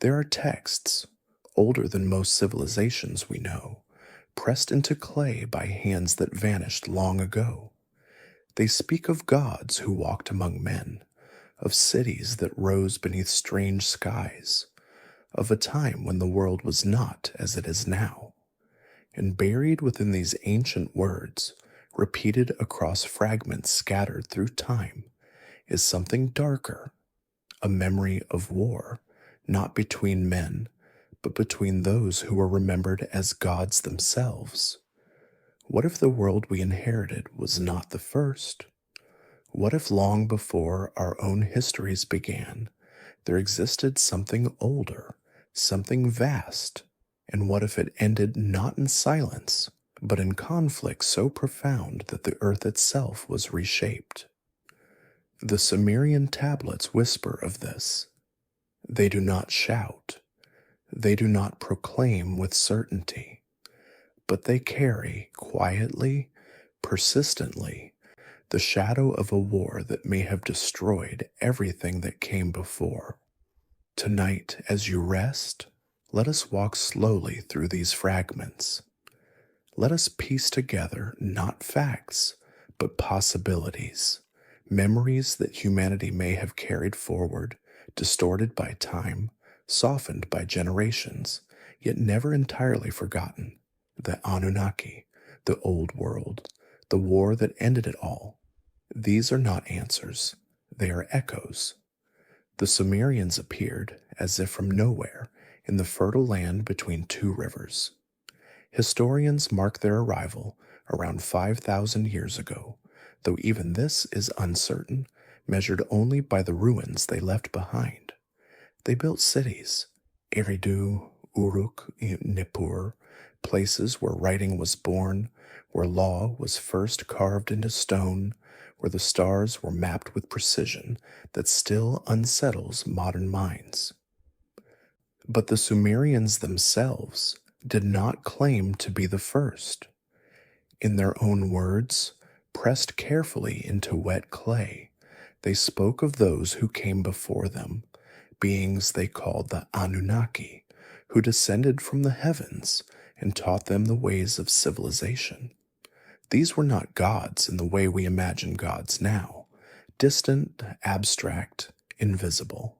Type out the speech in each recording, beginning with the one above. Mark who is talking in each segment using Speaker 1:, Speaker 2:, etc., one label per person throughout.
Speaker 1: There are texts, older than most civilizations we know, pressed into clay by hands that vanished long ago. They speak of gods who walked among men, of cities that rose beneath strange skies, of a time when the world was not as it is now. And buried within these ancient words, repeated across fragments scattered through time, is something darker, a memory of war, not between men, but between those who were remembered as gods themselves. What if the world we inherited was not the first? What if long before our own histories began, there existed something older, something vast? And what if it ended not in silence, but in conflict so profound that the earth itself was reshaped? The Sumerian tablets whisper of this. They do not shout. They do not proclaim with certainty, but they carry quietly, persistently, the shadow of a war that may have destroyed everything that came before. Tonight, as you rest, let us walk slowly through these fragments. Let us piece together not facts, but possibilities, memories that humanity may have carried forward, distorted by time, softened by generations, yet never entirely forgotten. The Anunnaki, the old world, the war that ended it all. These are not answers, they are echoes. The Sumerians appeared, as if from nowhere, in the fertile land between two rivers. Historians mark their arrival around 5,000 years ago, though even this is uncertain, measured only by the ruins they left behind. They built cities, Eridu, Uruk, Nippur, places where writing was born, where law was first carved into stone, where the stars were mapped with precision that still unsettles modern minds. But the Sumerians themselves did not claim to be the first. In their own words, pressed carefully into wet clay, they spoke of those who came before them, beings they called the Anunnaki, who descended from the heavens and taught them the ways of civilization. These were not gods in the way we imagine gods now, distant, abstract, invisible.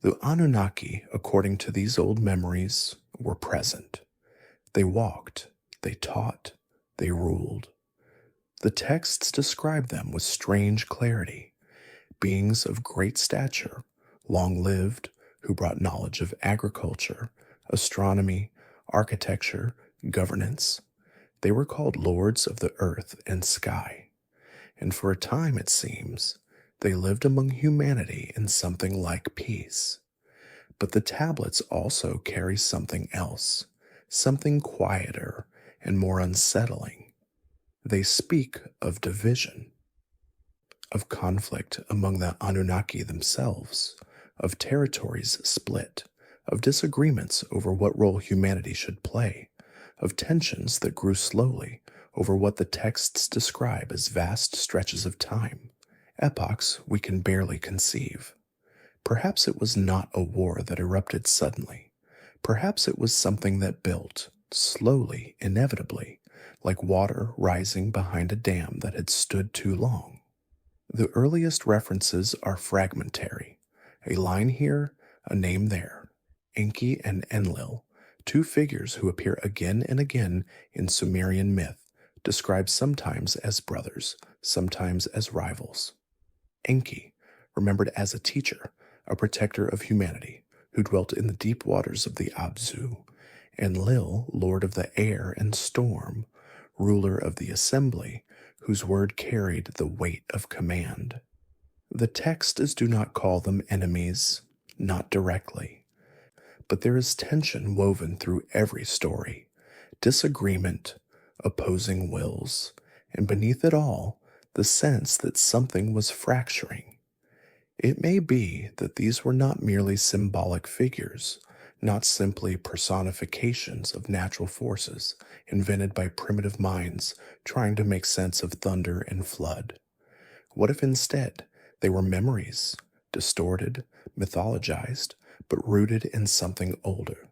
Speaker 1: The Anunnaki, according to these old memories, were present. They walked, they taught, they ruled. The texts describe them with strange clarity, beings of great stature, long-lived, who brought knowledge of agriculture, astronomy, architecture, governance. They were called lords of the earth and sky, and for a time, it seems, they lived among humanity in something like peace. But the tablets also carry something else, something quieter and more unsettling. They speak of division, of conflict among the Anunnaki themselves, of territories split, of disagreements over what role humanity should play, of tensions that grew slowly over what the texts describe as vast stretches of time, epochs we can barely conceive. Perhaps it was not a war that erupted suddenly. Perhaps it was something that built, slowly, inevitably, like water rising behind a dam that had stood too long. The earliest references are fragmentary, a line here, a name there. Enki and Enlil, two figures who appear again and again in Sumerian myth, described sometimes as brothers, sometimes as rivals. Enki, remembered as a teacher, a protector of humanity, who dwelt in the deep waters of the Abzu, Enlil, lord of the air and storm, ruler of the assembly, whose word carried the weight of command. The texts do not call them enemies, not directly. But there is tension woven through every story, disagreement, opposing wills, and beneath it all, the sense that something was fracturing. It may be that these were not merely symbolic figures, not simply personifications of natural forces invented by primitive minds trying to make sense of thunder and flood. What if instead they were memories, distorted, mythologized, but rooted in something older.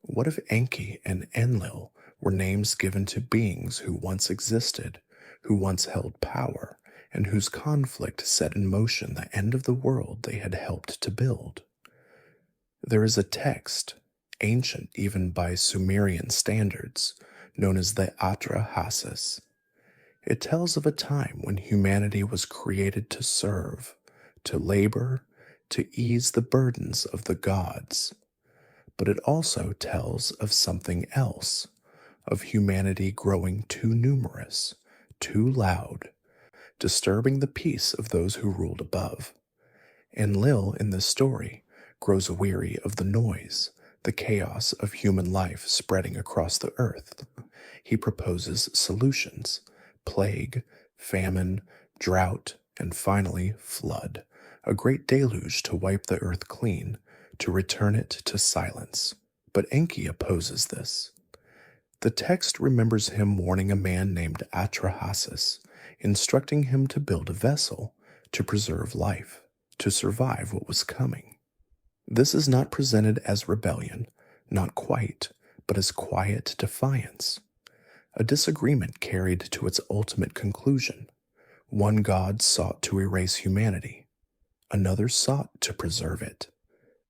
Speaker 1: What if Enki and Enlil were names given to beings who once existed, who once held power, and whose conflict set in motion the end of the world they had helped to build? There is a text, ancient even by Sumerian standards, known as the Atrahasis. It tells of a time when humanity was created to serve, to labor, to ease the burdens of the gods. But it also tells of something else, of humanity growing too numerous, too loud, disturbing the peace of those who ruled above. Enlil in this story grows weary of the noise, the chaos of human life spreading across the earth. He proposes solutions: plague, famine, drought, and finally flood, a great deluge to wipe the earth clean, to return it to silence. But Enki opposes this. The text remembers him warning a man named Atrahasis, instructing him to build a vessel to preserve life, to survive what was coming. This is not presented as rebellion, not quite, but as quiet defiance. A disagreement carried to its ultimate conclusion. One god sought to erase humanity, another sought to preserve it,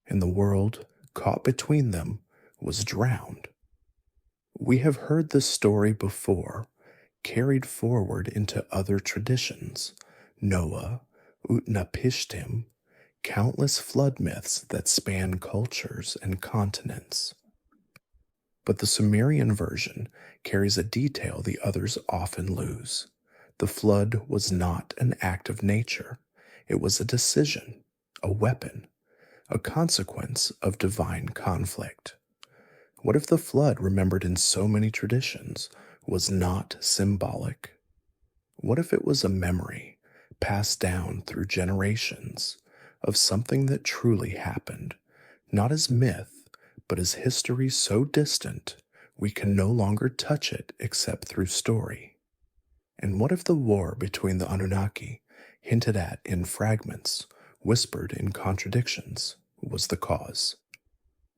Speaker 1: and the world, caught between them, was drowned. We have heard this story before, carried forward into other traditions: Noah, Utnapishtim, countless flood myths that span cultures and continents. But the Sumerian version carries a detail the others often lose. The flood was not an act of nature. It was a decision, a weapon, a consequence of divine conflict. What if the flood, remembered in so many traditions, was not symbolic? What if it was a memory, passed down through generations, of something that truly happened, not as myth, but as history so distant we can no longer touch it except through story? And what if the war between the Anunnaki, hinted at in fragments, whispered in contradictions, was the cause?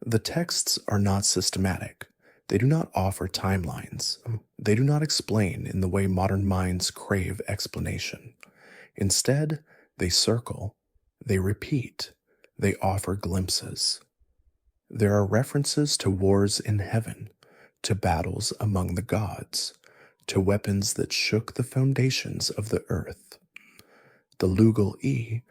Speaker 1: The texts are not systematic. They do not offer timelines. They do not explain in the way modern minds crave explanation. Instead, they circle, they repeat, they offer glimpses. There are references to wars in heaven, to battles among the gods, to weapons that shook the foundations of the earth. The Lugal-E,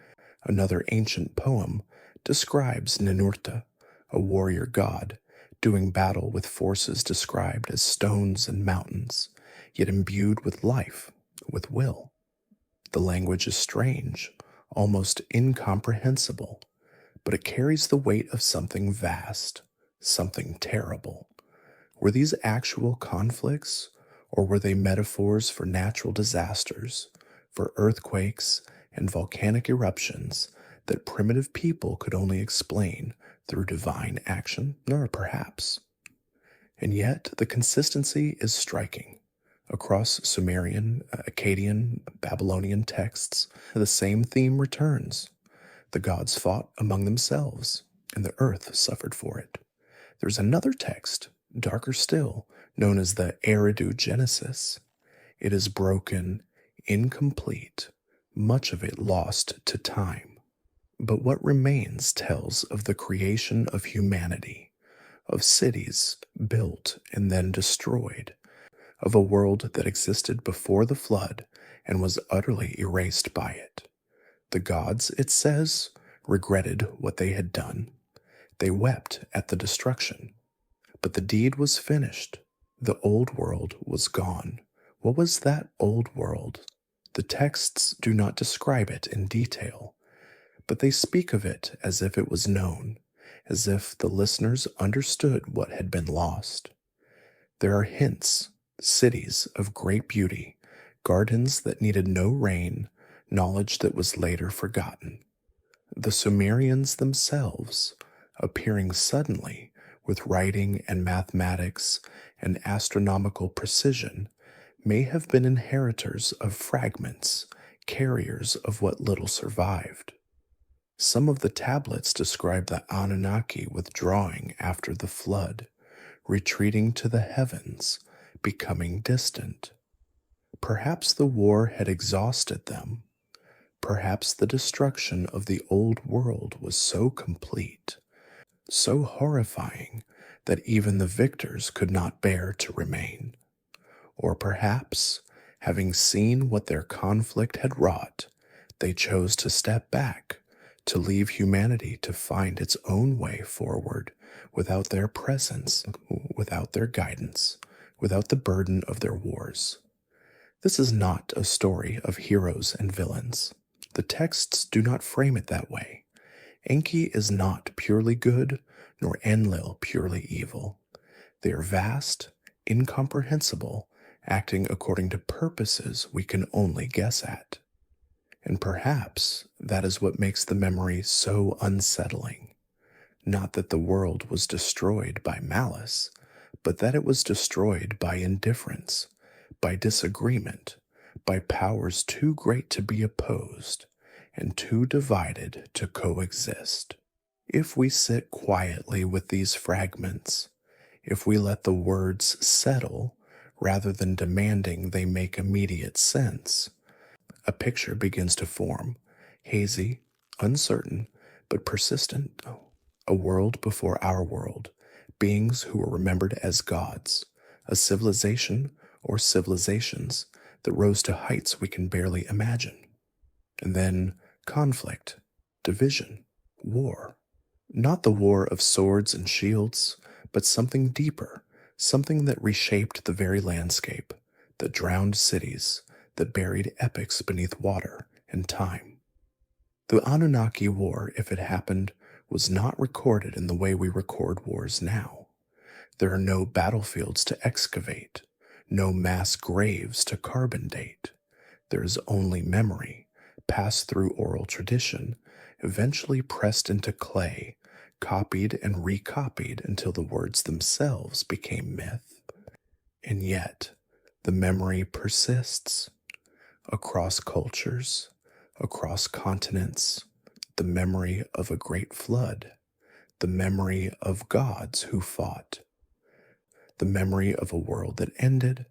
Speaker 1: another ancient poem, describes Ninurta, a warrior god, doing battle with forces described as stones and mountains, yet imbued with life, with will. The language is strange, almost incomprehensible, but it carries the weight of something vast, something terrible. Were these actual conflicts, or were they metaphors for natural disasters, for earthquakes and volcanic eruptions that primitive people could only explain through divine action? Or perhaps. And yet, the consistency is striking. Across Sumerian, Akkadian, Babylonian texts, the same theme returns. The gods fought among themselves, and the earth suffered for it. There's another text, darker still, known as the Eridu Genesis. It is broken, incomplete, much of it lost to time. But what remains tells of the creation of humanity, of cities built and then destroyed, of a world that existed before the flood and was utterly erased by it. The gods, it says, regretted what they had done. They wept at the destruction. But the deed was finished. The old world was gone. What was that old world? The texts do not describe it in detail, but they speak of it as if it was known, as if the listeners understood what had been lost. There are hints, cities of great beauty, gardens that needed no rain, knowledge that was later forgotten. The Sumerians themselves, appearing suddenly with writing and mathematics and astronomical precision, may have been inheritors of fragments, carriers of what little survived. Some of the tablets describe the Anunnaki withdrawing after the flood, retreating to the heavens, becoming distant. Perhaps the war had exhausted them. Perhaps the destruction of the old world was so complete, so horrifying, that even the victors could not bear to remain. Or perhaps, having seen what their conflict had wrought, they chose to step back, to leave humanity to find its own way forward without their presence, without their guidance, without the burden of their wars. This is not a story of heroes and villains. The texts do not frame it that way. Enki is not purely good, nor Enlil purely evil. They are vast, incomprehensible, acting according to purposes we can only guess at. And perhaps that is what makes the memory so unsettling. Not that the world was destroyed by malice, but that it was destroyed by indifference, by disagreement, by powers too great to be opposed, and too divided to coexist. If we sit quietly with these fragments, if we let the words settle rather than demanding they make immediate sense, a picture begins to form, hazy, uncertain, but persistent. A world before our world, beings who were remembered as gods, a civilization or civilizations that rose to heights we can barely imagine. And then conflict, division, war. Not the war of swords and shields, but something deeper, something that reshaped the very landscape, that drowned cities, that buried epics beneath water and time. The Anunnaki War, if it happened, was not recorded in the way we record wars now. There are no battlefields to excavate, no mass graves to carbon date. There is only memory, passed through oral tradition, eventually pressed into clay, copied and recopied until the words themselves became myth. And yet, the memory persists. Across cultures, across continents, the memory of a great flood, the memory of gods who fought, the memory of a world that ended.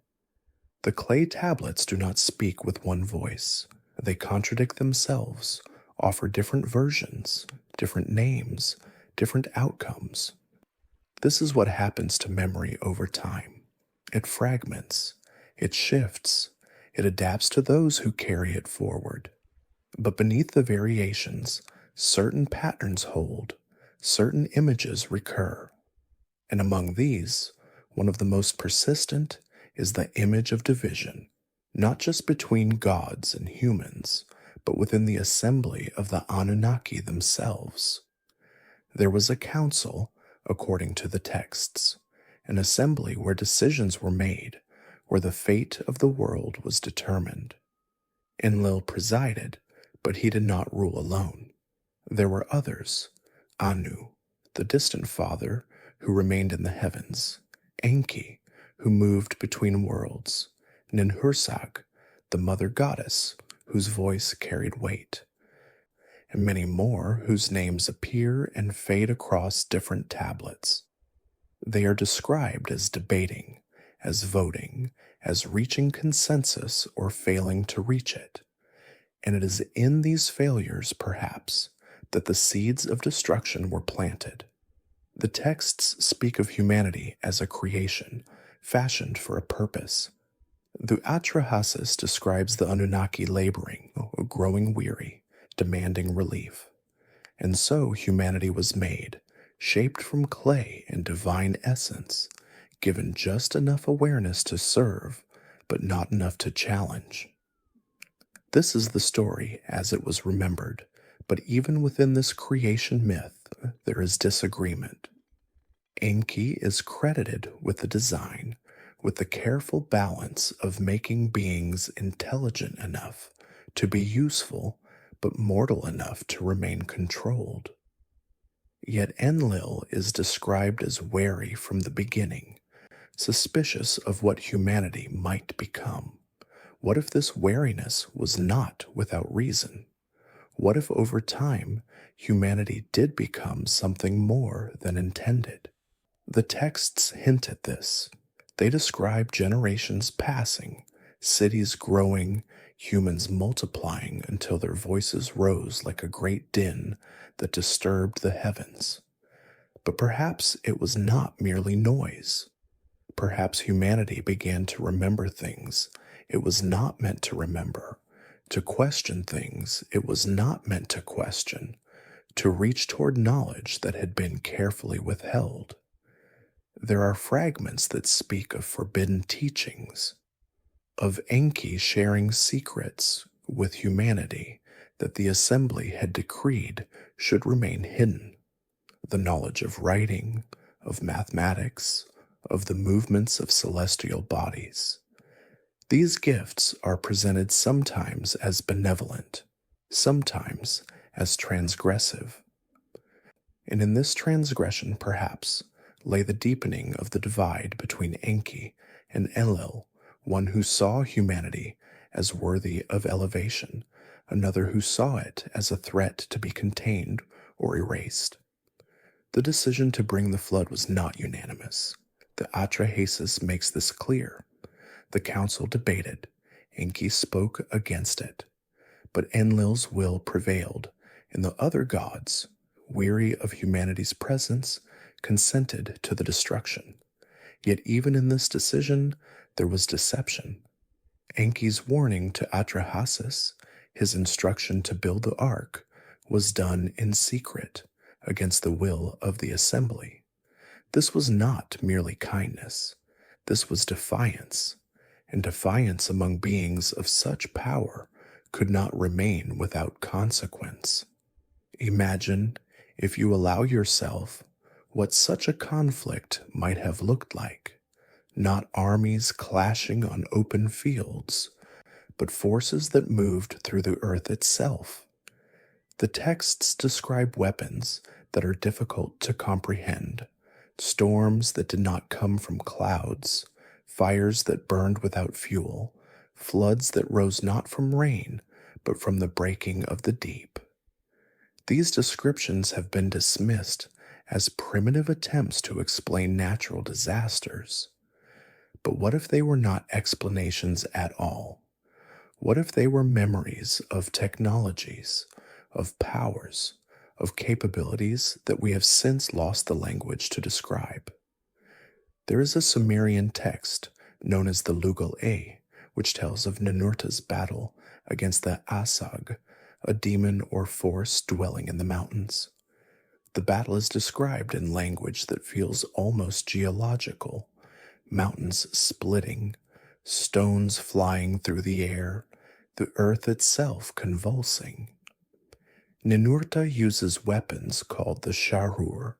Speaker 1: The clay tablets do not speak with one voice. They contradict themselves, offer different versions, different names, different outcomes. This is what happens to memory over time. It fragments, it shifts, it adapts to those who carry it forward. But beneath the variations, certain patterns hold, certain images recur. And among these, one of the most persistent is the image of division, not just between gods and humans, but within the assembly of the Anunnaki themselves. There was a council, according to the texts, an assembly where decisions were made, where the fate of the world was determined. Enlil presided, but he did not rule alone. There were others, Anu, the distant father who remained in the heavens, Enki, who moved between worlds, Ninhursag, the mother goddess whose voice carried weight, and many more whose names appear and fade across different tablets. They are described as debating, as voting, as reaching consensus or failing to reach it. And it is in these failures, perhaps, that the seeds of destruction were planted. The texts speak of humanity as a creation, fashioned for a purpose. The Atrahasis describes the Anunnaki laboring, growing weary, demanding relief. And so humanity was made, shaped from clay and divine essence, given just enough awareness to serve, but not enough to challenge. This is the story as it was remembered, but even within this creation myth, there is disagreement. Enki is credited with the design, with the careful balance of making beings intelligent enough to be useful, but mortal enough to remain controlled. Yet Enlil is described as wary from the beginning, suspicious of what humanity might become. What if this wariness was not without reason? What if over time humanity did become something more than intended? The texts hint at this. They describe generations passing, cities growing, humans multiplying until their voices rose like a great din that disturbed the heavens. But perhaps it was not merely noise. Perhaps humanity began to remember things it was not meant to remember, to question things it was not meant to question, to reach toward knowledge that had been carefully withheld. There are fragments that speak of forbidden teachings, of Enki sharing secrets with humanity that the assembly had decreed should remain hidden. The knowledge of writing, of mathematics, of the movements of celestial bodies. These gifts are presented sometimes as benevolent, sometimes as transgressive. And in this transgression, perhaps, lay the deepening of the divide between Enki and Enlil, one who saw humanity as worthy of elevation, another who saw it as a threat to be contained or erased. The decision to bring the flood was not unanimous. The Atrahasis makes this clear. The council debated. Enki spoke against it. But Enlil's will prevailed, and the other gods, weary of humanity's presence, consented to the destruction. Yet even in this decision, there was deception. Enki's warning to Atrahasis, his instruction to build the ark, was done in secret, against the will of the assembly. This was not merely kindness. This was defiance, and defiance among beings of such power could not remain without consequence. Imagine, if you allow yourself, what such a conflict might have looked like. Not armies clashing on open fields, but forces that moved through the earth itself. The texts describe weapons that are difficult to comprehend, storms that did not come from clouds, fires that burned without fuel, floods that rose not from rain, but from the breaking of the deep. These descriptions have been dismissed as primitive attempts to explain natural disasters. But what if they were not explanations at all? What if they were memories of technologies, of powers, of capabilities that we have since lost the language to describe? There is a Sumerian text known as the Lugal-A, which tells of Ninurta's battle against the Asag, a demon or force dwelling in the mountains. The battle is described in language that feels almost geological, mountains splitting, stones flying through the air, the earth itself convulsing. Ninurta uses weapons called the Sharur,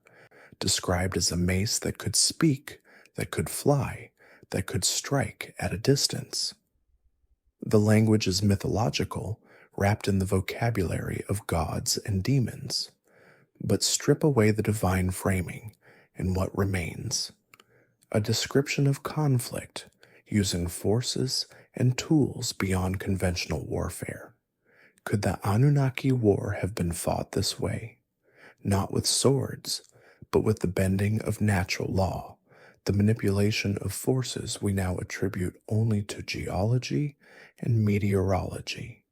Speaker 1: described as a mace that could speak, that could fly, that could strike at a distance. The language is mythological, wrapped in the vocabulary of gods and demons. But strip away the divine framing, and what remains? A description of conflict, using forces and tools beyond conventional warfare. Could the Anunnaki war have been fought this way? Not with swords, but with the bending of natural law, the manipulation of forces we now attribute only to geology and meteorology.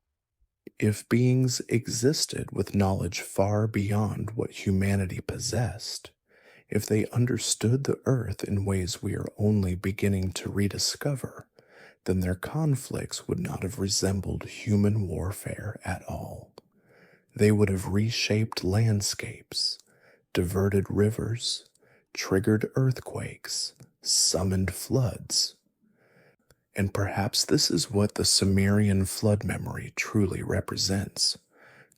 Speaker 1: If beings existed with knowledge far beyond what humanity possessed, if they understood the earth in ways we are only beginning to rediscover, then their conflicts would not have resembled human warfare at all. They would have reshaped landscapes, diverted rivers, triggered earthquakes, summoned floods. And perhaps this is what the Sumerian flood memory truly represents.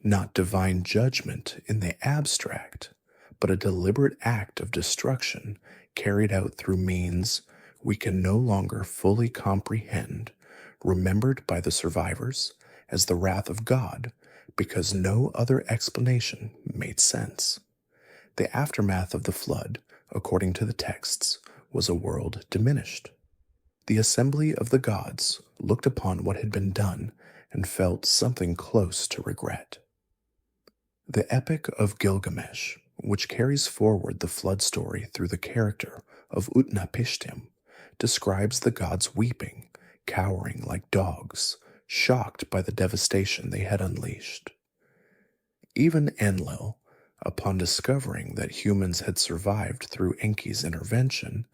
Speaker 1: Not divine judgment in the abstract, but a deliberate act of destruction carried out through means we can no longer fully comprehend, remembered by the survivors as the wrath of God, because no other explanation made sense. The aftermath of the flood, according to the texts, was a world diminished. The assembly of the gods looked upon what had been done and felt something close to regret. The Epic of Gilgamesh, which carries forward the flood story through the character of Utnapishtim, describes the gods weeping, cowering like dogs, shocked by the devastation they had unleashed. Even Enlil, upon discovering that humans had survived through Enki's intervention,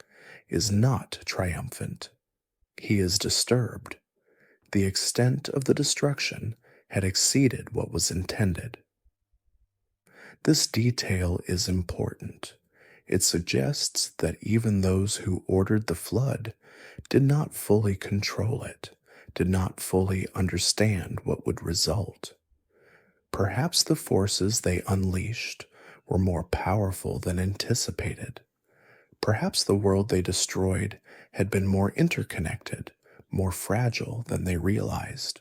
Speaker 1: is not triumphant. He is disturbed. The extent of the destruction had exceeded what was intended. This detail is important. It suggests that even those who ordered the flood did not fully control it, did not fully understand what would result. Perhaps the forces they unleashed were more powerful than anticipated. Perhaps the world they destroyed had been more interconnected, more fragile than they realized.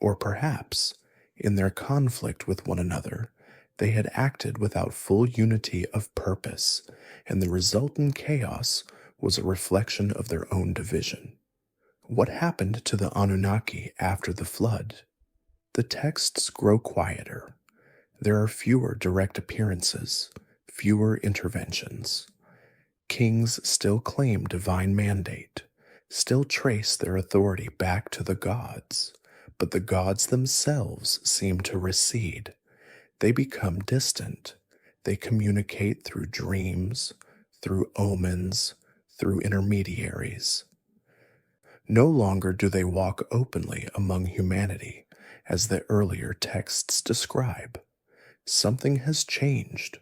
Speaker 1: Or perhaps, in their conflict with one another, they had acted without full unity of purpose, and the resultant chaos was a reflection of their own division. What happened to the Anunnaki after the flood? The texts grow quieter. There are fewer direct appearances, fewer interventions. Kings still claim divine mandate, still trace their authority back to the gods, but the gods themselves seem to recede. They become distant. They communicate through dreams, through omens, through intermediaries. No longer do they walk openly among humanity, as the earlier texts describe. Something has changed.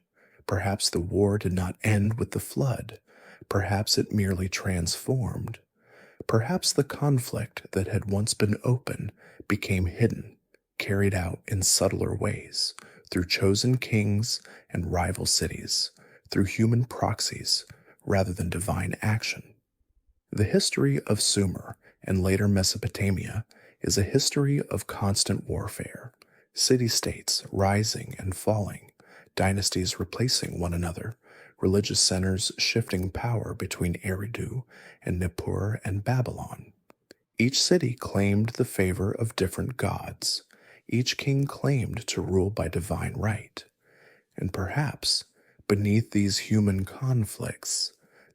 Speaker 1: Perhaps the war did not end with the flood. Perhaps it merely transformed. Perhaps the conflict that had once been open became hidden, carried out in subtler ways, through chosen kings and rival cities, through human proxies, rather than divine action. The history of Sumer and later Mesopotamia is a history of constant warfare, city-states rising and falling, dynasties replacing one another, religious centers shifting power between Eridu and Nippur and Babylon. Each city claimed the favor of different gods. Each king claimed to rule by divine right. And perhaps, beneath these human conflicts,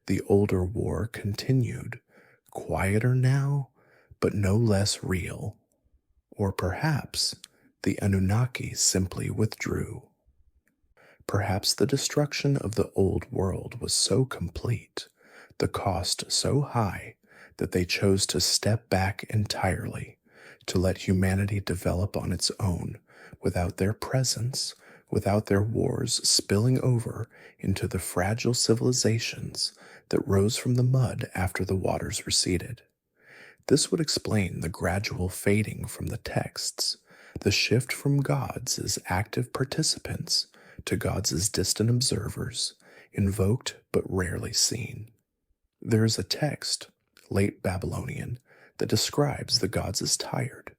Speaker 1: the older war continued, quieter now, but no less real. Or perhaps the Anunnaki simply withdrew. Perhaps the destruction of the old world was so complete, the cost so high, that they chose to step back entirely, to let humanity develop on its own, without their presence, without their wars spilling over into the fragile civilizations that rose from the mud after the waters receded. This would explain the gradual fading from the texts, the shift from gods as active participants to gods as distant observers, invoked but rarely seen. There is a text, late Babylonian, that describes the gods as tired,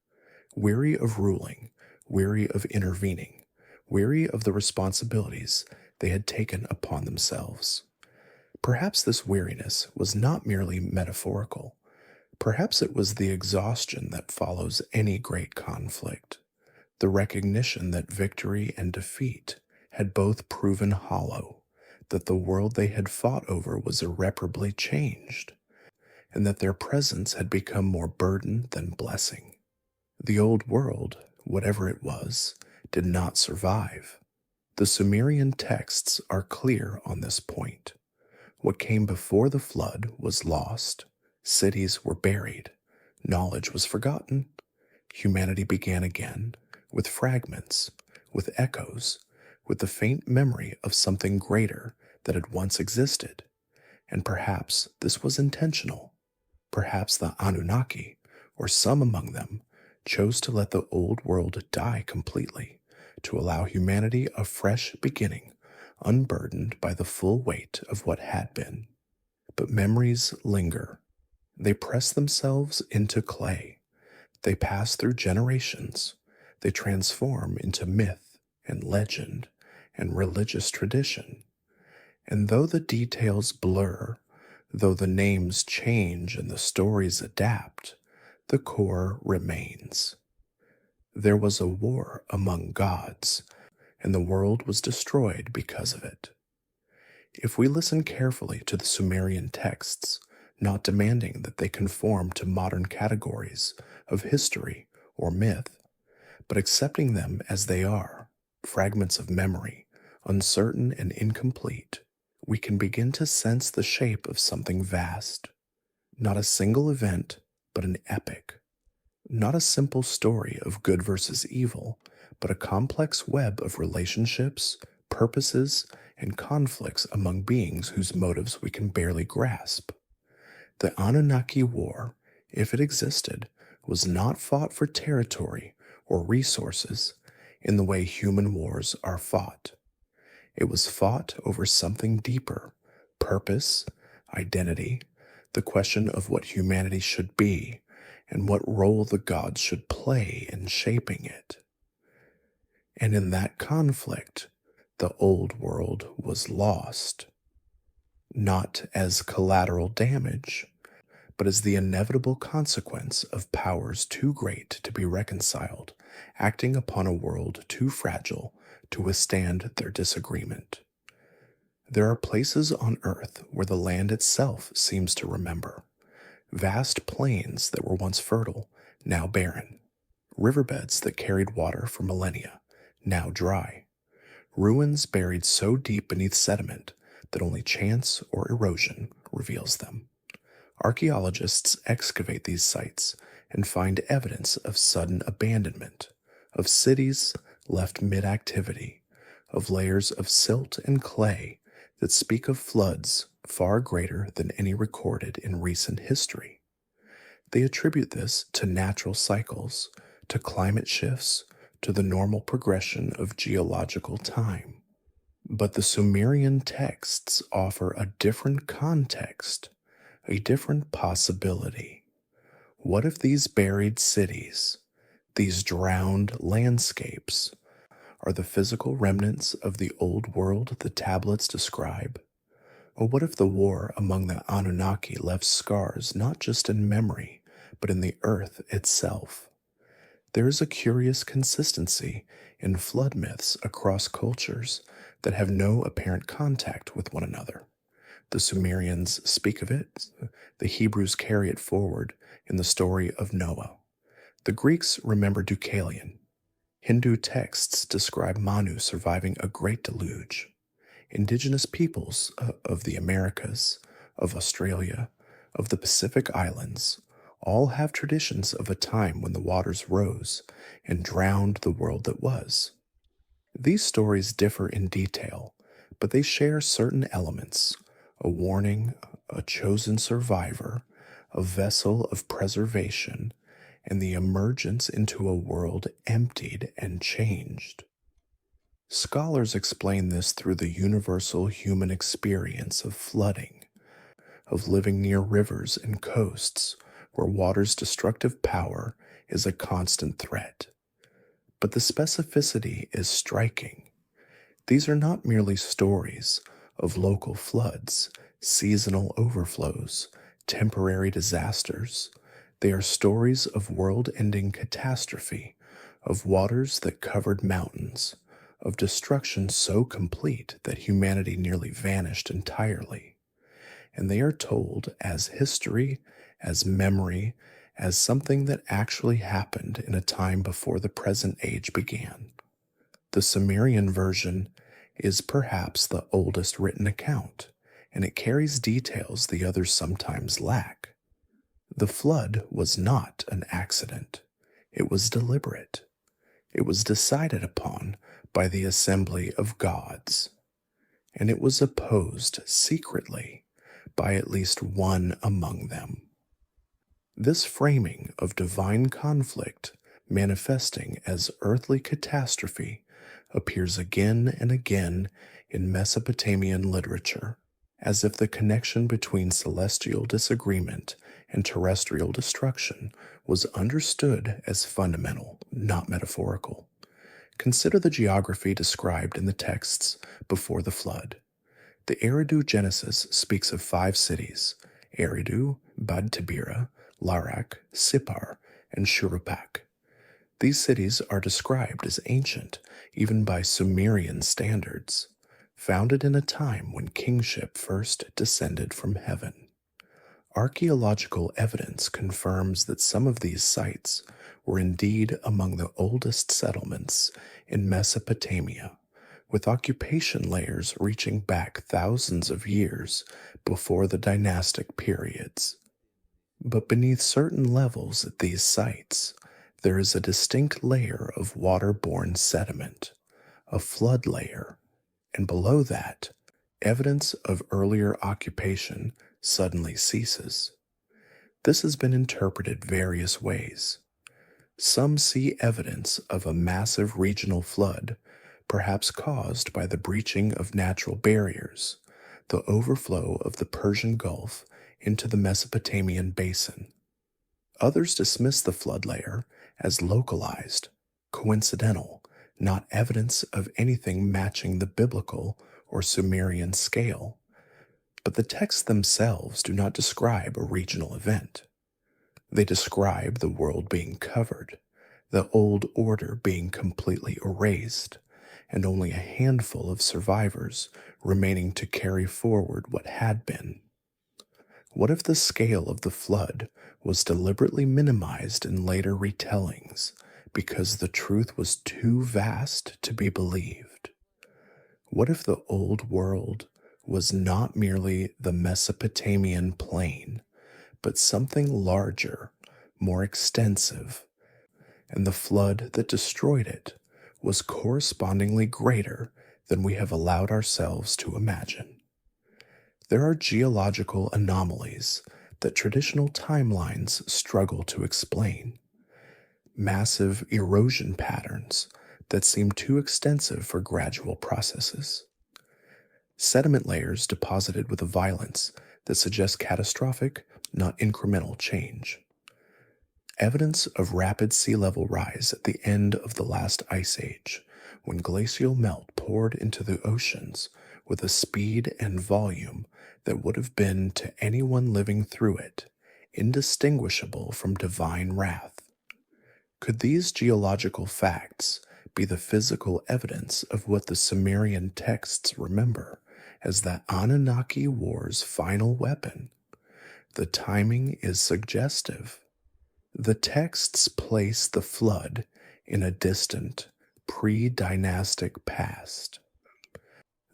Speaker 1: weary of ruling, weary of intervening, weary of the responsibilities they had taken upon themselves. Perhaps this weariness was not merely metaphorical. Perhaps it was the exhaustion that follows any great conflict, the recognition that victory and defeat had both proven hollow, that the world they had fought over was irreparably changed, and that their presence had become more burden than blessing. The old world, whatever it was, did not survive. The Sumerian texts are clear on this point. What came before the flood was lost. Cities were buried. Knowledge was forgotten. Humanity began again, with fragments, with echoes, with the faint memory of something greater that had once existed. And perhaps this was intentional. Perhaps the Anunnaki, or some among them, chose to let the old world die completely, to allow humanity a fresh beginning, unburdened by the full weight of what had been. But memories linger. They press themselves into clay. They pass through generations. They transform into myth and legend and religious tradition. And though the details blur, though the names change and the stories adapt, the core remains. There was a war among gods, and the world was destroyed because of it. If we listen carefully to the Sumerian texts, not demanding that they conform to modern categories of history or myth, but accepting them as they are, fragments of memory, uncertain and incomplete, we can begin to sense the shape of something vast. Not a single event, but an epic. Not a simple story of good versus evil, but a complex web of relationships, purposes, and conflicts among beings whose motives we can barely grasp. The Anunnaki War, if it existed, was not fought for territory or resources in the way human wars are fought. It was fought over something deeper: purpose, identity, the question of what humanity should be, and what role the gods should play in shaping it. And in that conflict, the old world was lost, not as collateral damage, but as the inevitable consequence of powers too great to be reconciled, acting upon a world too fragile to withstand their disagreement. There are places on Earth where the land itself seems to remember. Vast plains that were once fertile, now barren. Riverbeds that carried water for millennia, now dry. Ruins buried so deep beneath sediment that only chance or erosion reveals them. Archaeologists excavate these sites and find evidence of sudden abandonment, of cities left mid-activity, of layers of silt and clay that speak of floods far greater than any recorded in recent history. They attribute this to natural cycles, to climate shifts, to the normal progression of geological time. But the Sumerian texts offer a different context, a different possibility. What if these buried cities, these drowned landscapes, are the physical remnants of the old world the tablets describe? Or what if the war among the Anunnaki left scars not just in memory, but in the earth itself? There is a curious consistency in flood myths across cultures that have no apparent contact with one another. The Sumerians speak of it, the Hebrews carry it forward in the story of Noah. The Greeks remember Deucalion. Hindu texts describe Manu surviving a great deluge. Indigenous peoples of the Americas, of Australia, of the Pacific Islands, all have traditions of a time when the waters rose and drowned the world that was. These stories differ in detail, but they share certain elements: a warning, a chosen survivor, a vessel of preservation, and the emergence into a world emptied and changed. Scholars explain this through the universal human experience of flooding, of living near rivers and coasts where water's destructive power is a constant threat. But the specificity is striking. These are not merely stories of local floods, seasonal overflows, temporary disasters. They are stories of world-ending catastrophe, of waters that covered mountains, of destruction so complete that humanity nearly vanished entirely. And they are told as history, as memory, as something that actually happened in a time before the present age began. The Sumerian version is perhaps the oldest written account, and it carries details the others sometimes lack. The flood was not an accident. It was deliberate. It was decided upon by the assembly of gods, and it was opposed secretly by at least one among them. This framing of divine conflict manifesting as earthly catastrophe appears again and again in Mesopotamian literature, as if the connection between celestial disagreement and terrestrial destruction was understood as fundamental, not metaphorical. Consider the geography described in the texts before the flood. The Eridu Genesis speaks of 5 cities: Eridu, Bad Tabira, Larak, Sippar, and Shuruppak. These cities are described as ancient, even by Sumerian standards, founded in a time when kingship first descended from heaven. Archaeological evidence confirms that some of these sites were indeed among the oldest settlements in Mesopotamia, with occupation layers reaching back thousands of years before the dynastic periods. But beneath certain levels at these sites, there is a distinct layer of waterborne sediment, a flood layer, and below that, evidence of earlier occupation suddenly ceases. This has been interpreted various ways. Some see evidence of a massive regional flood, perhaps caused by the breaching of natural barriers, the overflow of the Persian Gulf into the Mesopotamian basin. Others dismiss the flood layer as localized, coincidental, not evidence of anything matching the biblical or Sumerian scale. But the texts themselves do not describe a regional event. They describe the world being covered, the old order being completely erased, and only a handful of survivors remaining to carry forward what had been. What if the scale of the flood was deliberately minimized in later retellings because the truth was too vast to be believed? What if the old world was not merely the Mesopotamian plain, but something larger, more extensive, and the flood that destroyed it was correspondingly greater than we have allowed ourselves to imagine? There are geological anomalies that traditional timelines struggle to explain. Massive erosion patterns that seem too extensive for gradual processes. Sediment layers deposited with a violence that suggests catastrophic, not incremental change. Evidence of rapid sea level rise at the end of the last ice age, when glacial melt poured into the oceans with a speed and volume that would have been, to anyone living through it, indistinguishable from divine wrath. Could these geological facts be the physical evidence of what the Sumerian texts remember as the Anunnaki war's final weapon? The timing is suggestive. The texts place the flood in a distant, pre-dynastic past.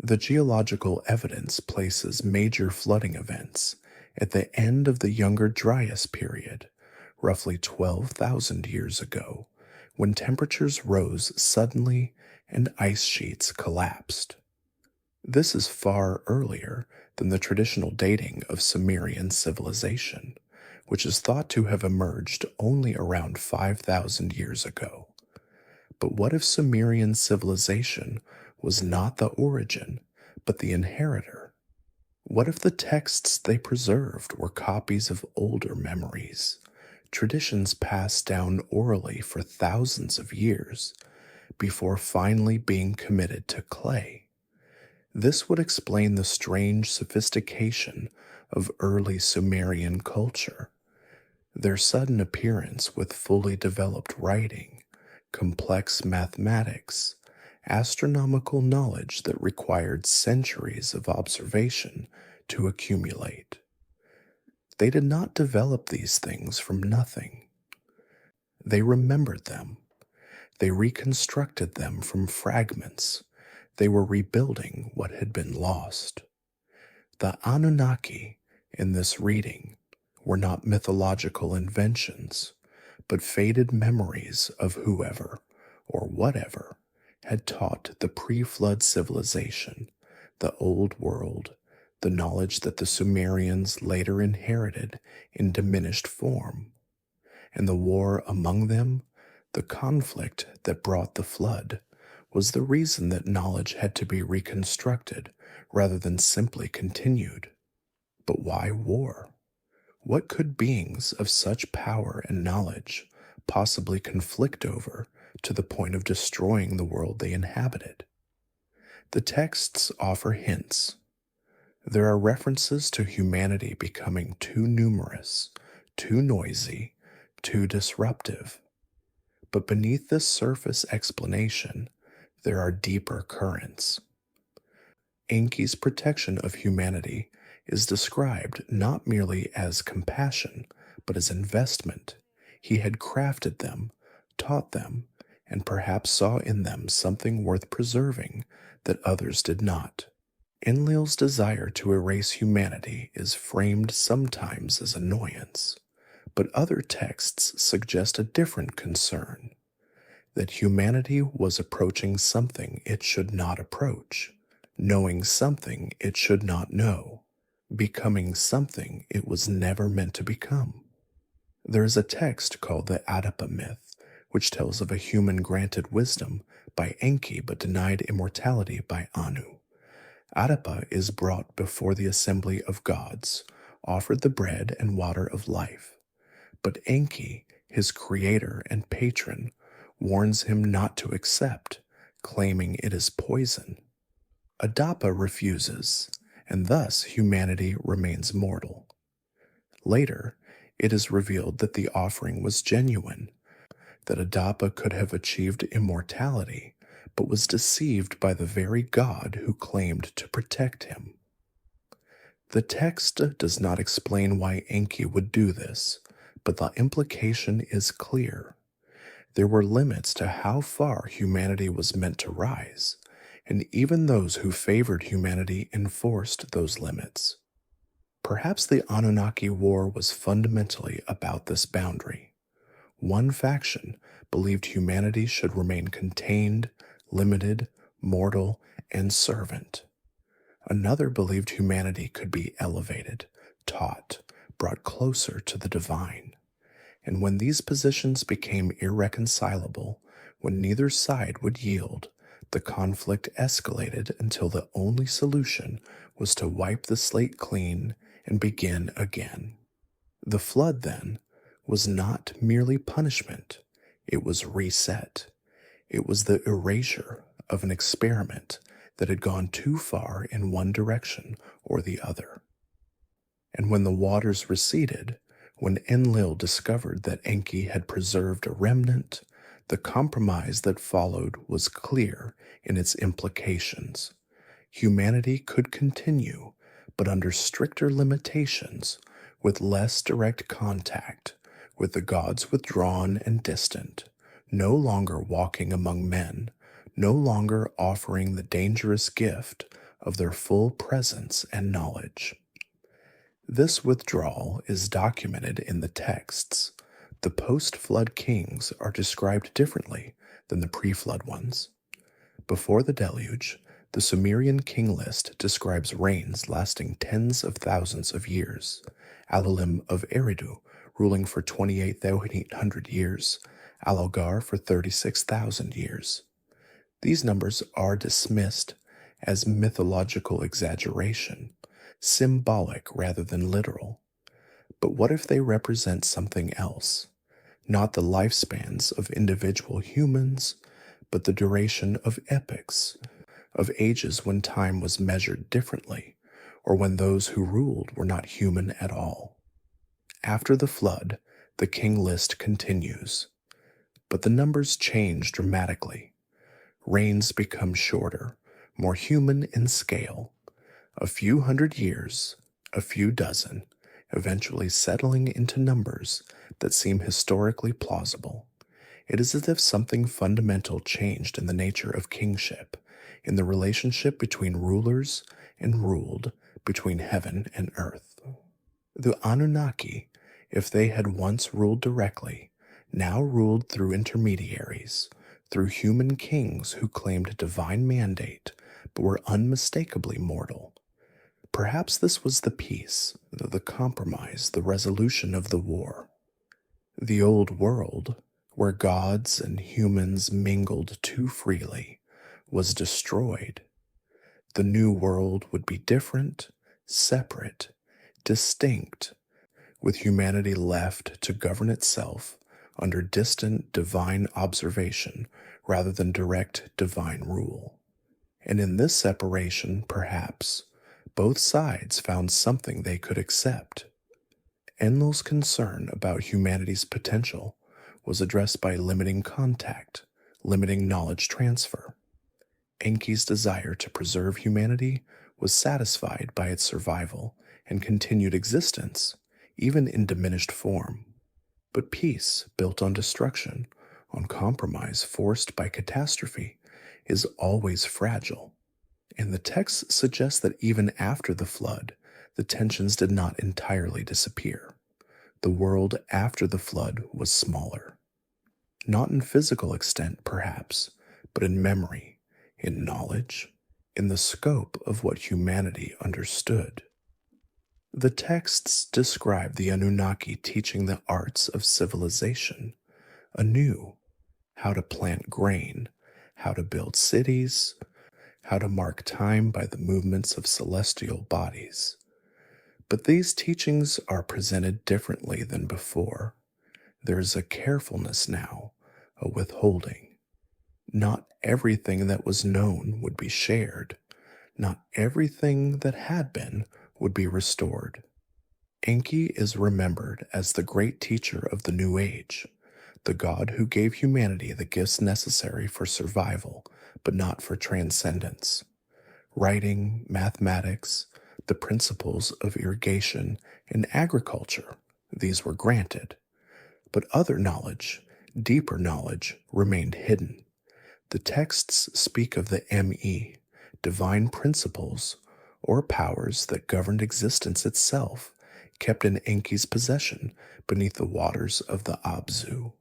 Speaker 1: The geological evidence places major flooding events at the end of the Younger Dryas period, roughly 12,000 years ago, when temperatures rose suddenly and ice sheets collapsed. This is far earlier than the traditional dating of Sumerian civilization, which is thought to have emerged only around 5,000 years ago. But what if Sumerian civilization was not the origin, but the inheritor? What if the texts they preserved were copies of older memories, traditions passed down orally for thousands of years, before finally being committed to clay? This would explain the strange sophistication of early Sumerian culture, their sudden appearance with fully developed writing, complex mathematics, astronomical knowledge that required centuries of observation to accumulate. They did not develop these things from nothing. They remembered them. They reconstructed them from fragments. They were rebuilding what had been lost. The Anunnaki in this reading were not mythological inventions, but faded memories of whoever or whatever had taught the pre-flood civilization, the old world, the knowledge that the Sumerians later inherited in diminished form, and the war among them, the conflict that brought the flood, was the reason that knowledge had to be reconstructed rather than simply continued. But why war? What could beings of such power and knowledge possibly conflict over to the point of destroying the world they inhabited? The texts offer hints. There are references to humanity becoming too numerous, too noisy, too disruptive. But beneath this surface explanation, there are deeper currents. Enki's protection of humanity is described not merely as compassion, but as investment. He had crafted them, taught them, and perhaps saw in them something worth preserving that others did not. Enlil's desire to erase humanity is framed sometimes as annoyance, but other texts suggest a different concern, that humanity was approaching something it should not approach, knowing something it should not know, becoming something it was never meant to become. There is a text called the Adapa myth, which tells of a human granted wisdom by Enki but denied immortality by Anu. Adapa is brought before the assembly of gods, offered the bread and water of life. But Enki, his creator and patron, warns him not to accept, claiming it is poison. Adapa refuses, and thus humanity remains mortal. Later, it is revealed that the offering was genuine, that Adapa could have achieved immortality, but was deceived by the very God who claimed to protect him. The text does not explain why Enki would do this, but the implication is clear. There were limits to how far humanity was meant to rise, and even those who favored humanity enforced those limits. Perhaps the Anunnaki War was fundamentally about this boundary. One faction believed humanity should remain contained, limited, mortal, and servant. Another believed humanity could be elevated, taught, brought closer to the divine. And when these positions became irreconcilable, when neither side would yield, the conflict escalated until the only solution was to wipe the slate clean and begin again. The flood, then, was not merely punishment, it was reset. It was the erasure of an experiment that had gone too far in one direction or the other. And when the waters receded, when Enlil discovered that Enki had preserved a remnant, the compromise that followed was clear in its implications. Humanity could continue, but under stricter limitations, with less direct contact, with the gods withdrawn and distant, no longer walking among men, no longer offering the dangerous gift of their full presence and knowledge. This withdrawal is documented in the texts. The post-flood kings are described differently than the pre-flood ones. Before the deluge, the Sumerian king list describes reigns lasting tens of thousands of years. Alalim of Eridu ruling for 28,800 years, Allogar for 36,000 years. These numbers are dismissed as mythological exaggeration, symbolic rather than literal. But what if they represent something else? Not the lifespans of individual humans, but the duration of epochs, of ages when time was measured differently, or when those who ruled were not human at all. After the flood, the king list continues, but the numbers change dramatically. Reigns become shorter, more human in scale. A few hundred years, a few dozen, eventually settling into numbers that seem historically plausible. It is as if something fundamental changed in the nature of kingship, in the relationship between rulers and ruled, between heaven and earth. The Anunnaki, if they had once ruled directly, now ruled through intermediaries, through human kings who claimed divine mandate but were unmistakably mortal. Perhaps this was the peace, the compromise, the resolution of the war. The old world, where gods and humans mingled too freely, was destroyed. The new world would be different, separate, distinct, with humanity left to govern itself under distant divine observation rather than direct divine rule. And in this separation, perhaps, both sides found something they could accept. Enlil's concern about humanity's potential was addressed by limiting contact, limiting knowledge transfer. Enki's desire to preserve humanity was satisfied by its survival and continued existence, even in diminished form. But peace, built on destruction, on compromise forced by catastrophe, is always fragile. And the text suggests that even after the flood, the tensions did not entirely disappear. The world after the flood was smaller. Not in physical extent, perhaps, but in memory, in knowledge, in the scope of what humanity understood. The texts describe the Anunnaki teaching the arts of civilization anew: how to plant grain, how to build cities, how to mark time by the movements of celestial bodies. But these teachings are presented differently than before. There is a carefulness now, a withholding. Not everything that was known would be shared. Not everything that had been would be restored. Enki is remembered as the great teacher of the New Age, the God who gave humanity the gifts necessary for survival, but not for transcendence. Writing, mathematics, the principles of irrigation and agriculture, these were granted. But other knowledge, deeper knowledge, remained hidden. The texts speak of the ME, divine principles, or powers that governed existence itself, kept in Enki's possession beneath the waters of the Abzu.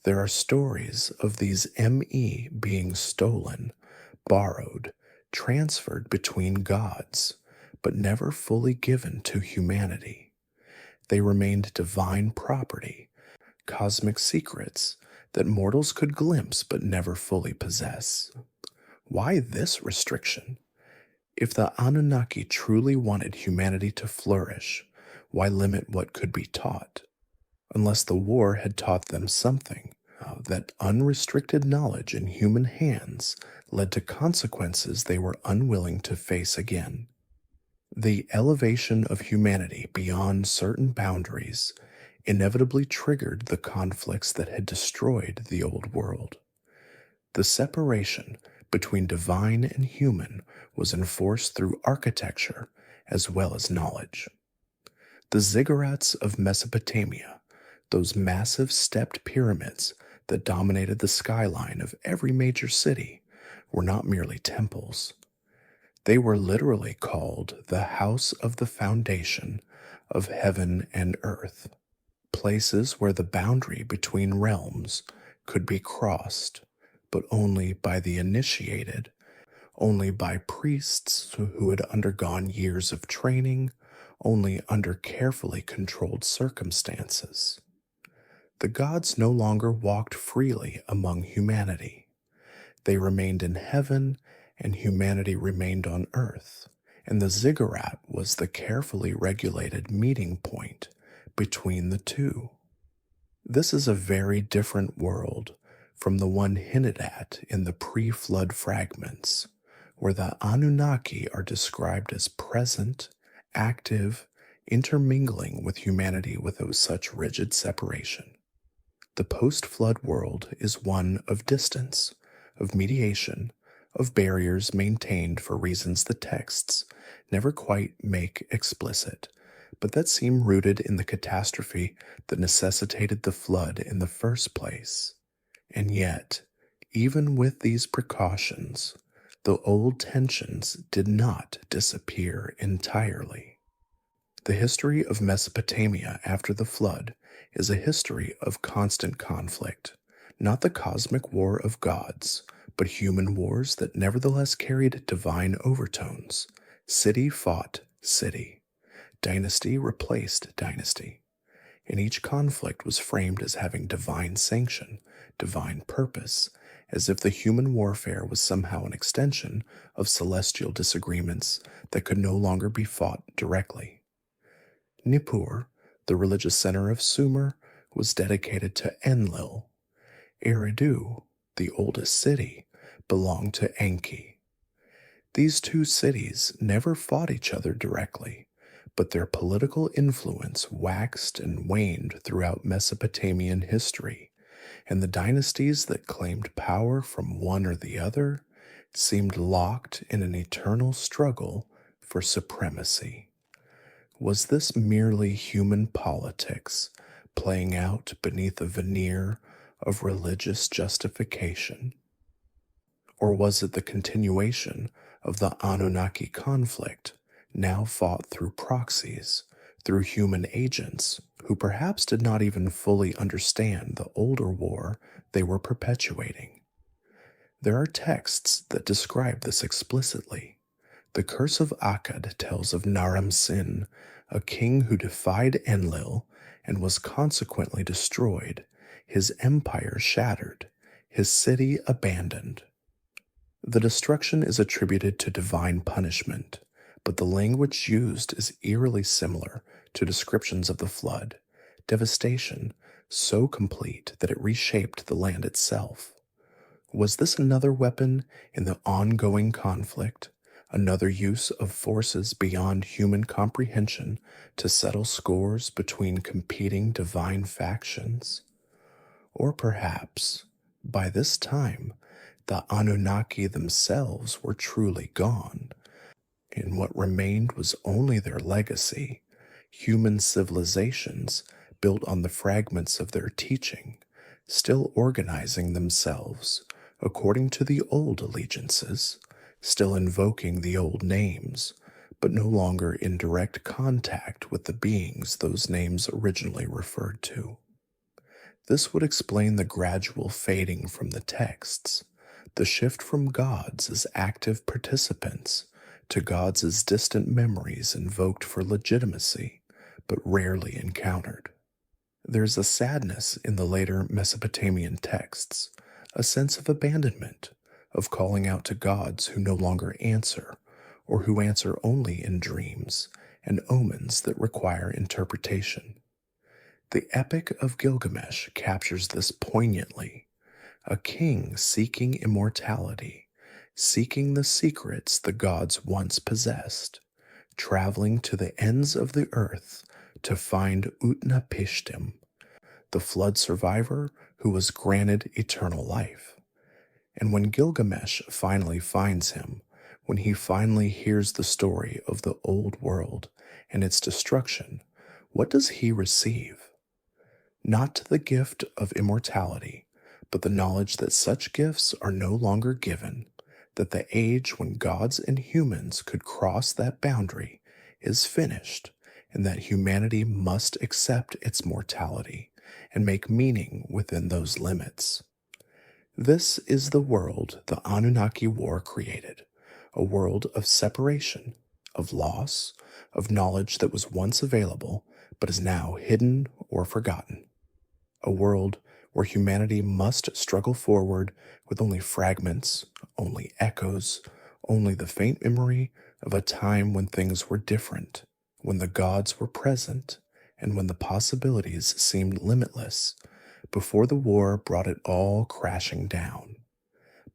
Speaker 1: There are stories of these ME being stolen, borrowed, transferred between gods, but never fully given to humanity. They remained divine property, cosmic secrets that mortals could glimpse but never fully possess. Why this restriction? If the Anunnaki truly wanted humanity to flourish, why limit what could be taught? Unless the war had taught them something, that unrestricted knowledge in human hands led to consequences they were unwilling to face again. The elevation of humanity beyond certain boundaries inevitably triggered the conflicts that had destroyed the old world. The separation between divine and human was enforced through architecture as well as knowledge. The ziggurats of Mesopotamia, those massive stepped pyramids that dominated the skyline of every major city, were not merely temples. They were literally called the House of the Foundation of Heaven and Earth, places where the boundary between realms could be crossed, but only by the initiated, only by priests who had undergone years of training, only under carefully controlled circumstances. The gods no longer walked freely among humanity. They remained in heaven, and humanity remained on earth, and the ziggurat was the carefully regulated meeting point between the two. This is a very different world from the one hinted at in the pre-flood fragments, where the Anunnaki are described as present, active, intermingling with humanity without such rigid separation. The post-flood world is one of distance, of mediation, of barriers maintained for reasons the texts never quite make explicit, but that seem rooted in the catastrophe that necessitated the flood in the first place. And yet, even with these precautions, the old tensions did not disappear entirely. The history of Mesopotamia after the flood is a history of constant conflict, not the cosmic war of gods, but human wars that nevertheless carried divine overtones. City fought city. Dynasty replaced dynasty. And each conflict was framed as having divine sanction, divine purpose, as if the human warfare was somehow an extension of celestial disagreements that could no longer be fought directly. Nippur, the religious center of Sumer, was dedicated to Enlil. Eridu, the oldest city, belonged to Enki. These two cities never fought each other directly, but their political influence waxed and waned throughout Mesopotamian history and the dynasties that claimed power from one or the other seemed locked in an eternal struggle for supremacy. Was this merely human politics playing out beneath a veneer of religious justification? Or was it the continuation of the Anunnaki conflict, now fought through proxies, through human agents who perhaps did not even fully understand the older war they were perpetuating? There are texts that describe this explicitly. The Curse of Akkad tells of Naram Sin, a king who defied Enlil and was consequently destroyed, his empire shattered, his city abandoned. The destruction is attributed to divine punishment, but the language used is eerily similar to descriptions of the flood, devastation so complete that it reshaped the land itself. Was this another weapon in the ongoing conflict, another use of forces beyond human comprehension to settle scores between competing divine factions? Or perhaps, by this time, the Anunnaki themselves were truly gone, and what remained was only their legacy, human civilizations built on the fragments of their teaching, still organizing themselves according to the old allegiances, still invoking the old names, but no longer in direct contact with the beings those names originally referred to. This would explain the gradual fading from the texts, the shift from gods as active participants to gods as distant memories invoked for legitimacy, but rarely encountered. There's a sadness in the later Mesopotamian texts, a sense of abandonment, of calling out to gods who no longer answer, or who answer only in dreams and omens that require interpretation. The Epic of Gilgamesh captures this poignantly. A king seeking immortality, seeking the secrets the gods once possessed, traveling to the ends of the earth to find Utnapishtim, the flood survivor who was granted eternal life. And when Gilgamesh finally finds him, when he finally hears the story of the old world and its destruction, what does he receive? Not the gift of immortality, but the knowledge that such gifts are no longer given, that the age when gods and humans could cross that boundary is finished, and that humanity must accept its mortality and make meaning within those limits. This is the world the Anunnaki War created, a world of separation, of loss, of knowledge that was once available but is now hidden or forgotten. A world where humanity must struggle forward with only fragments, only echoes, only the faint memory of a time when things were different, when the gods were present, and when the possibilities seemed limitless, before the war brought it all crashing down.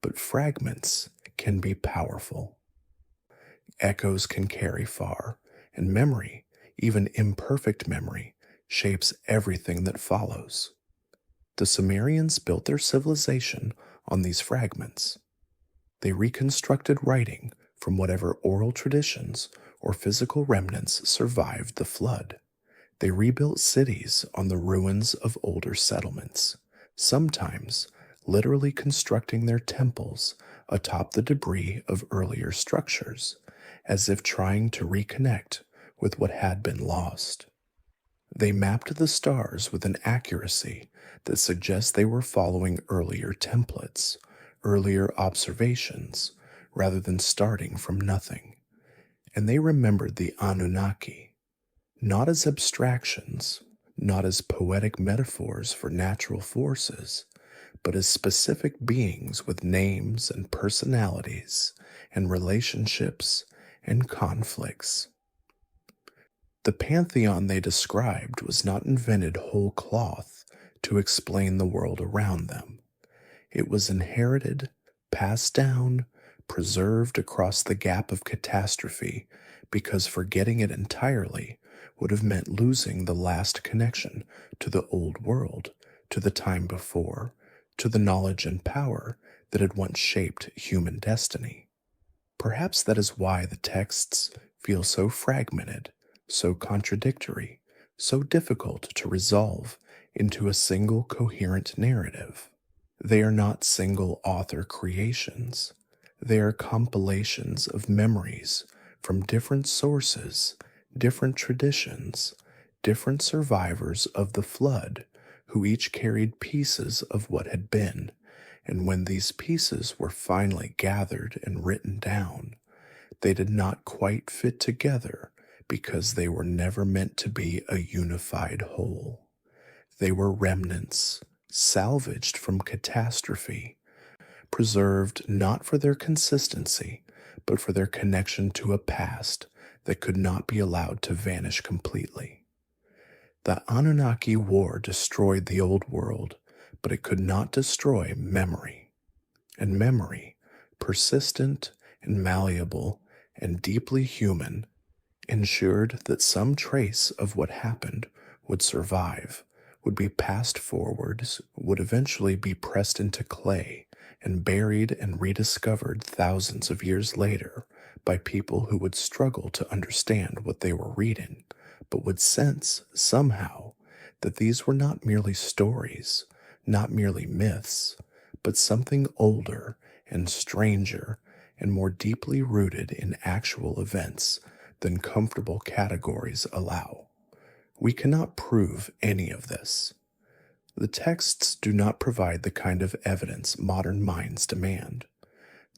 Speaker 1: But fragments can be powerful. Echoes can carry far, and memory, even imperfect memory, shapes everything that follows. The Sumerians built their civilization on these fragments. They reconstructed writing from whatever oral traditions or physical remnants survived the flood. They rebuilt cities on the ruins of older settlements, sometimes literally constructing their temples atop the debris of earlier structures, as if trying to reconnect with what had been lost. They mapped the stars with an accuracy that suggests they were following earlier templates, earlier observations, rather than starting from nothing. And they remembered the Anunnaki, not as abstractions, not as poetic metaphors for natural forces, but as specific beings with names and personalities and relationships and conflicts. The pantheon they described was not invented whole cloth to explain the world around them. It was inherited, passed down, preserved across the gap of catastrophe, because forgetting it entirely would have meant losing the last connection to the old world, to the time before, to the knowledge and power that had once shaped human destiny. Perhaps that is why the texts feel so fragmented, so contradictory, so difficult to resolve into a single coherent narrative. They are not single author creations. They are compilations of memories from different sources, different traditions, different survivors of the flood, who each carried pieces of what had been. And when these pieces were finally gathered and written down, they did not quite fit together because they were never meant to be a unified whole. They were remnants, salvaged from catastrophe, preserved not for their consistency, but for their connection to a past that could not be allowed to vanish completely. The Anunnaki war destroyed the old world, but it could not destroy memory. And memory, persistent and malleable and deeply human, ensured that some trace of what happened would survive, would be passed forwards, would eventually be pressed into clay and buried and rediscovered thousands of years later by people who would struggle to understand what they were reading, but would sense somehow that these were not merely stories, not merely myths, but something older and stranger and more deeply rooted in actual events than comfortable categories allow. We cannot prove any of this. The texts do not provide the kind of evidence modern minds demand.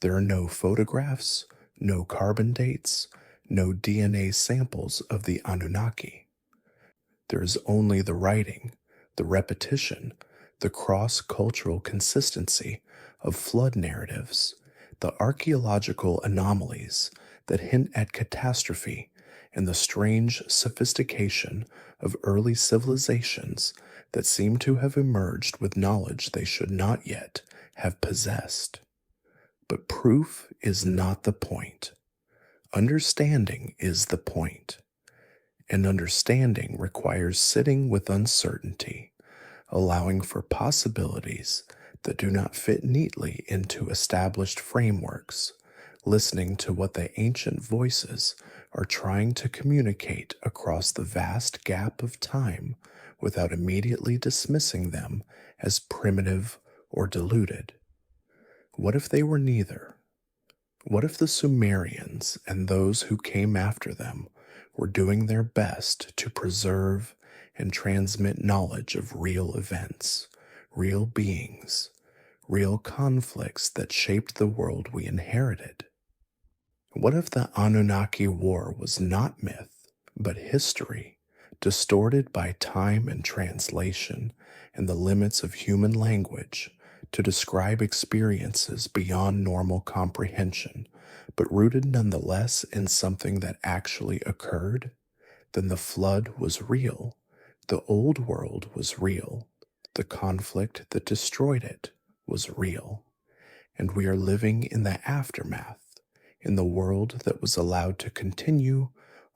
Speaker 1: There are no photographs, no carbon dates, no DNA samples of the Anunnaki. There is only the writing, the repetition, the cross-cultural consistency of flood narratives, the archaeological anomalies that hint at catastrophe, and the strange sophistication of early civilizations that seem to have emerged with knowledge they should not yet have possessed. But proof is not the point. Understanding is the point. And understanding requires sitting with uncertainty, allowing for possibilities that do not fit neatly into established frameworks, listening to what the ancient voices are trying to communicate across the vast gap of time without immediately dismissing them as primitive or diluted. What if they were neither? What if the Sumerians and those who came after them were doing their best to preserve and transmit knowledge of real events, real beings, real conflicts that shaped the world we inherited? What if the Anunnaki war was not myth, but history, distorted by time and translation and the limits of human language to describe experiences beyond normal comprehension, but rooted nonetheless in something that actually occurred? Then the flood was real, the old world was real, the conflict that destroyed it was real, and we are living in the aftermath, in the world that was allowed to continue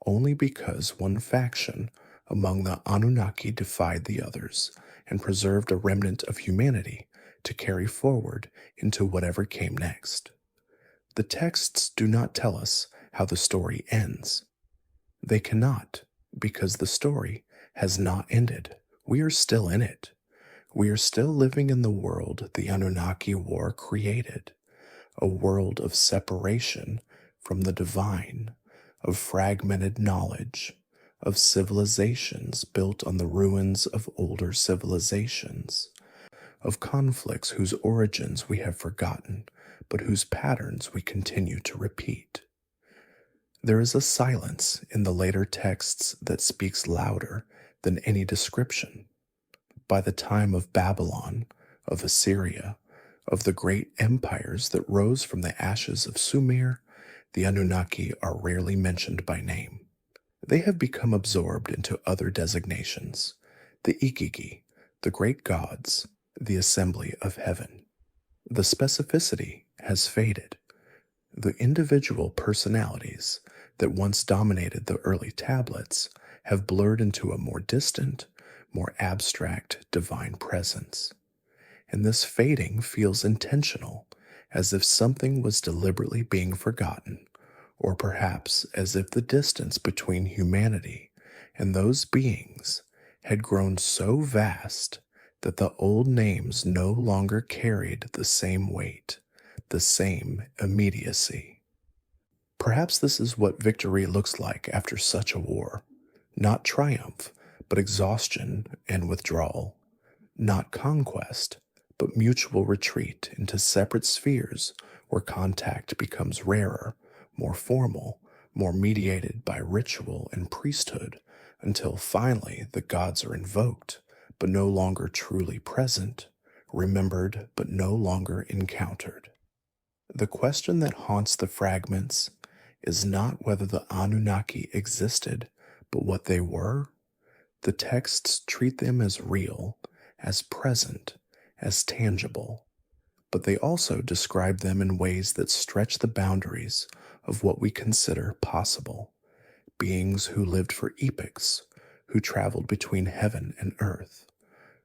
Speaker 1: only because one faction among the Anunnaki defied the others and preserved a remnant of humanity to carry forward into whatever came next. The texts do not tell us how the story ends. They cannot, because the story has not ended. We are still in it. We are still living in the world the Anunnaki war created, a world of separation from the divine, of fragmented knowledge, of civilizations built on the ruins of older civilizations, of conflicts whose origins we have forgotten, but whose patterns we continue to repeat. There is a silence in the later texts that speaks louder than any description. By the time of Babylon, of Assyria, of the great empires that rose from the ashes of Sumer, the Anunnaki are rarely mentioned by name. They have become absorbed into other designations: the Ikiki, the great gods, the assembly of heaven. The specificity has faded. The individual personalities that once dominated the early tablets have blurred into a more distant, more abstract divine presence. and this fading feels intentional, as if something was deliberately being forgotten, or perhaps as if the distance between humanity and those beings had grown so vast that the old names no longer carried the same weight, the same immediacy. Perhaps this is what victory looks like after such a war. Not triumph, but exhaustion and withdrawal. Not conquest, but mutual retreat into separate spheres where contact becomes rarer, more formal, more mediated by ritual and priesthood, until finally the gods are invoked, but no longer truly present, remembered but no longer encountered. The question that haunts the fragments is not whether the Anunnaki existed, but what they were. The texts treat them as real, as present, as tangible, but they also describe them in ways that stretch the boundaries of what we consider possible. Beings who lived for epochs, who traveled between heaven and earth,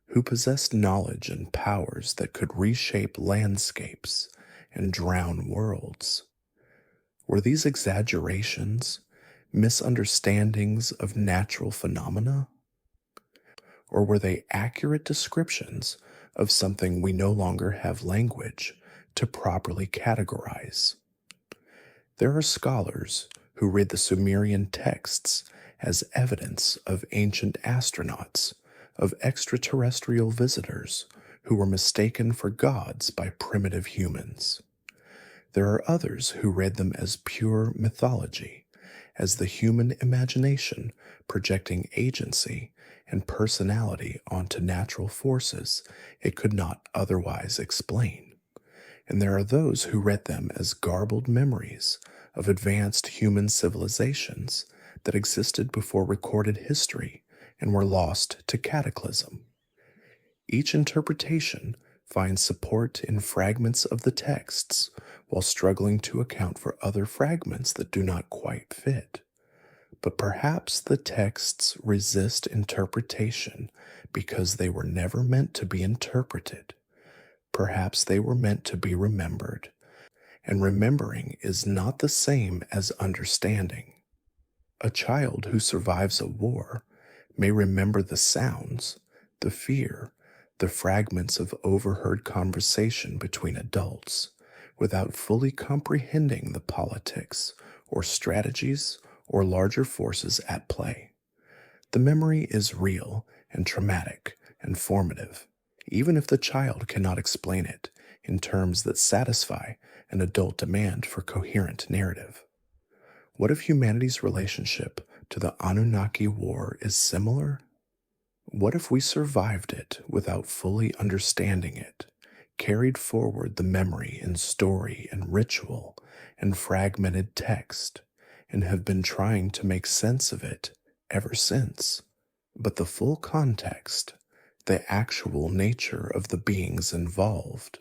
Speaker 1: who possessed knowledge and powers that could reshape landscapes and drown worlds. Were these exaggerations, misunderstandings of natural phenomena? Or were they accurate descriptions of something we no longer have language to properly categorize? There are scholars who read the Sumerian texts as evidence of ancient astronauts, of extraterrestrial visitors who were mistaken for gods by primitive humans. There are others who read them as pure mythology, as the human imagination projecting agency and personality onto natural forces it could not otherwise explain. And there are those who read them as garbled memories of advanced human civilizations that existed before recorded history and were lost to cataclysm. Each interpretation finds support in fragments of the texts while struggling to account for other fragments that do not quite fit. But perhaps the texts resist interpretation because they were never meant to be interpreted. Perhaps they were meant to be remembered, and remembering is not the same as understanding. A child who survives a war may remember the sounds, the fear, the fragments of overheard conversation between adults, without fully comprehending the politics or strategies or larger forces at play. The memory is real and traumatic and formative, even if the child cannot explain it in terms that satisfy an adult demand for coherent narrative. What if humanity's relationship to the Anunnaki War is similar? What if we survived it without fully understanding it, carried forward the memory in story and ritual and fragmented text, and have been trying to make sense of it ever since? But the full context, the actual nature of the beings involved,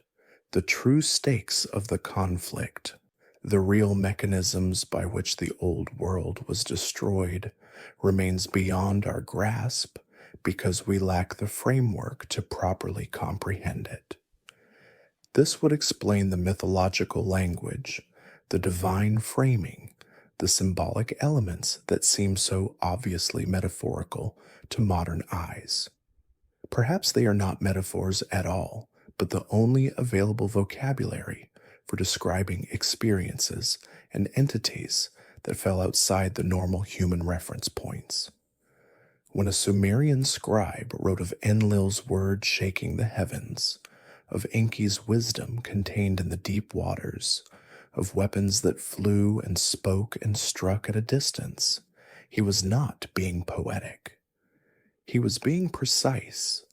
Speaker 1: the true stakes of the conflict, the real mechanisms by which the old world was destroyed, remains beyond our grasp because we lack the framework to properly comprehend it. This would explain the mythological language, the divine framing, the symbolic elements that seem so obviously metaphorical to modern eyes. Perhaps they are not metaphors at all, but the only available vocabulary for describing experiences and entities that fell outside the normal human reference points. When a Sumerian scribe wrote of Enlil's word shaking the heavens, of Enki's wisdom contained in the deep waters, of weapons that flew and spoke and struck at a distance, he was not being poetic. He was being precise,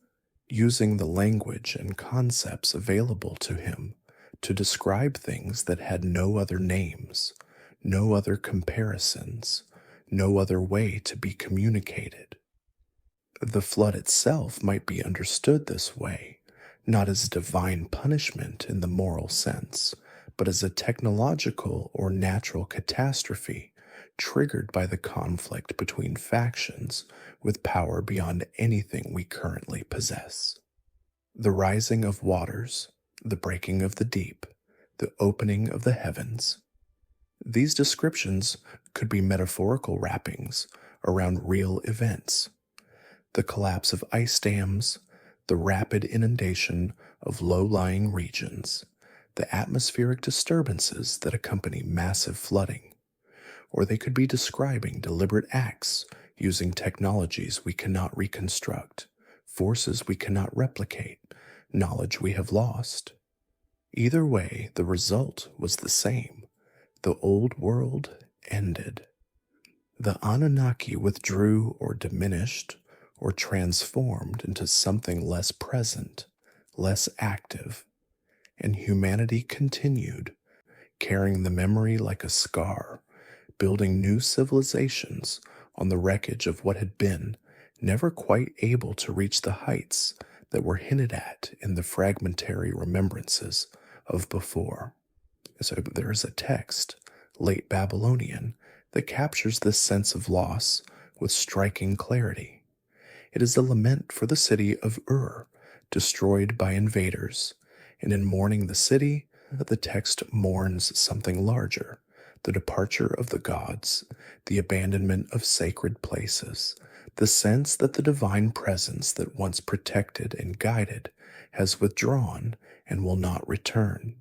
Speaker 1: using the language and concepts available to him to describe things that had no other names, no other comparisons, no other way to be communicated. The flood itself might be understood this way, not as divine punishment in the moral sense, but as a technological or natural catastrophe triggered by the conflict between factions with power beyond anything we currently possess. The rising of waters, the breaking of the deep, the opening of the heavens. These descriptions could be metaphorical wrappings around real events. The collapse of ice dams, the rapid inundation of low-lying regions, the atmospheric disturbances that accompany massive flooding. Or they could be describing deliberate acts using technologies we cannot reconstruct, forces we cannot replicate, knowledge we have lost. Either way, the result was the same. The old world ended. The Anunnaki withdrew or diminished or transformed into something less present, less active, and humanity continued, carrying the memory like a scar, building new civilizations on the wreckage of what had been, never quite able to reach the heights that were hinted at in the fragmentary remembrances of before. So there is a text, late Babylonian, that captures this sense of loss with striking clarity. It is a lament for the city of Ur, destroyed by invaders, and in mourning the city, the text mourns something larger, the departure of the gods, the abandonment of sacred places, the sense that the divine presence that once protected and guided has withdrawn and will not return.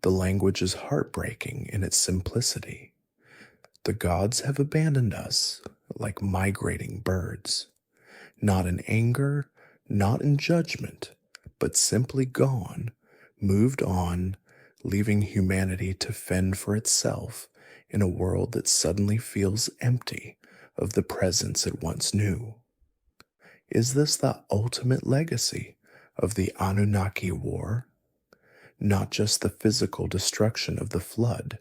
Speaker 1: The language is heartbreaking in its simplicity. The gods have abandoned us like migrating birds, not in anger, not in judgment, but simply gone, moved on, leaving humanity to fend for itself in a world that suddenly feels empty of the presence it once knew. Is this the ultimate legacy of the Anunnaki War? Not just the physical destruction of the flood,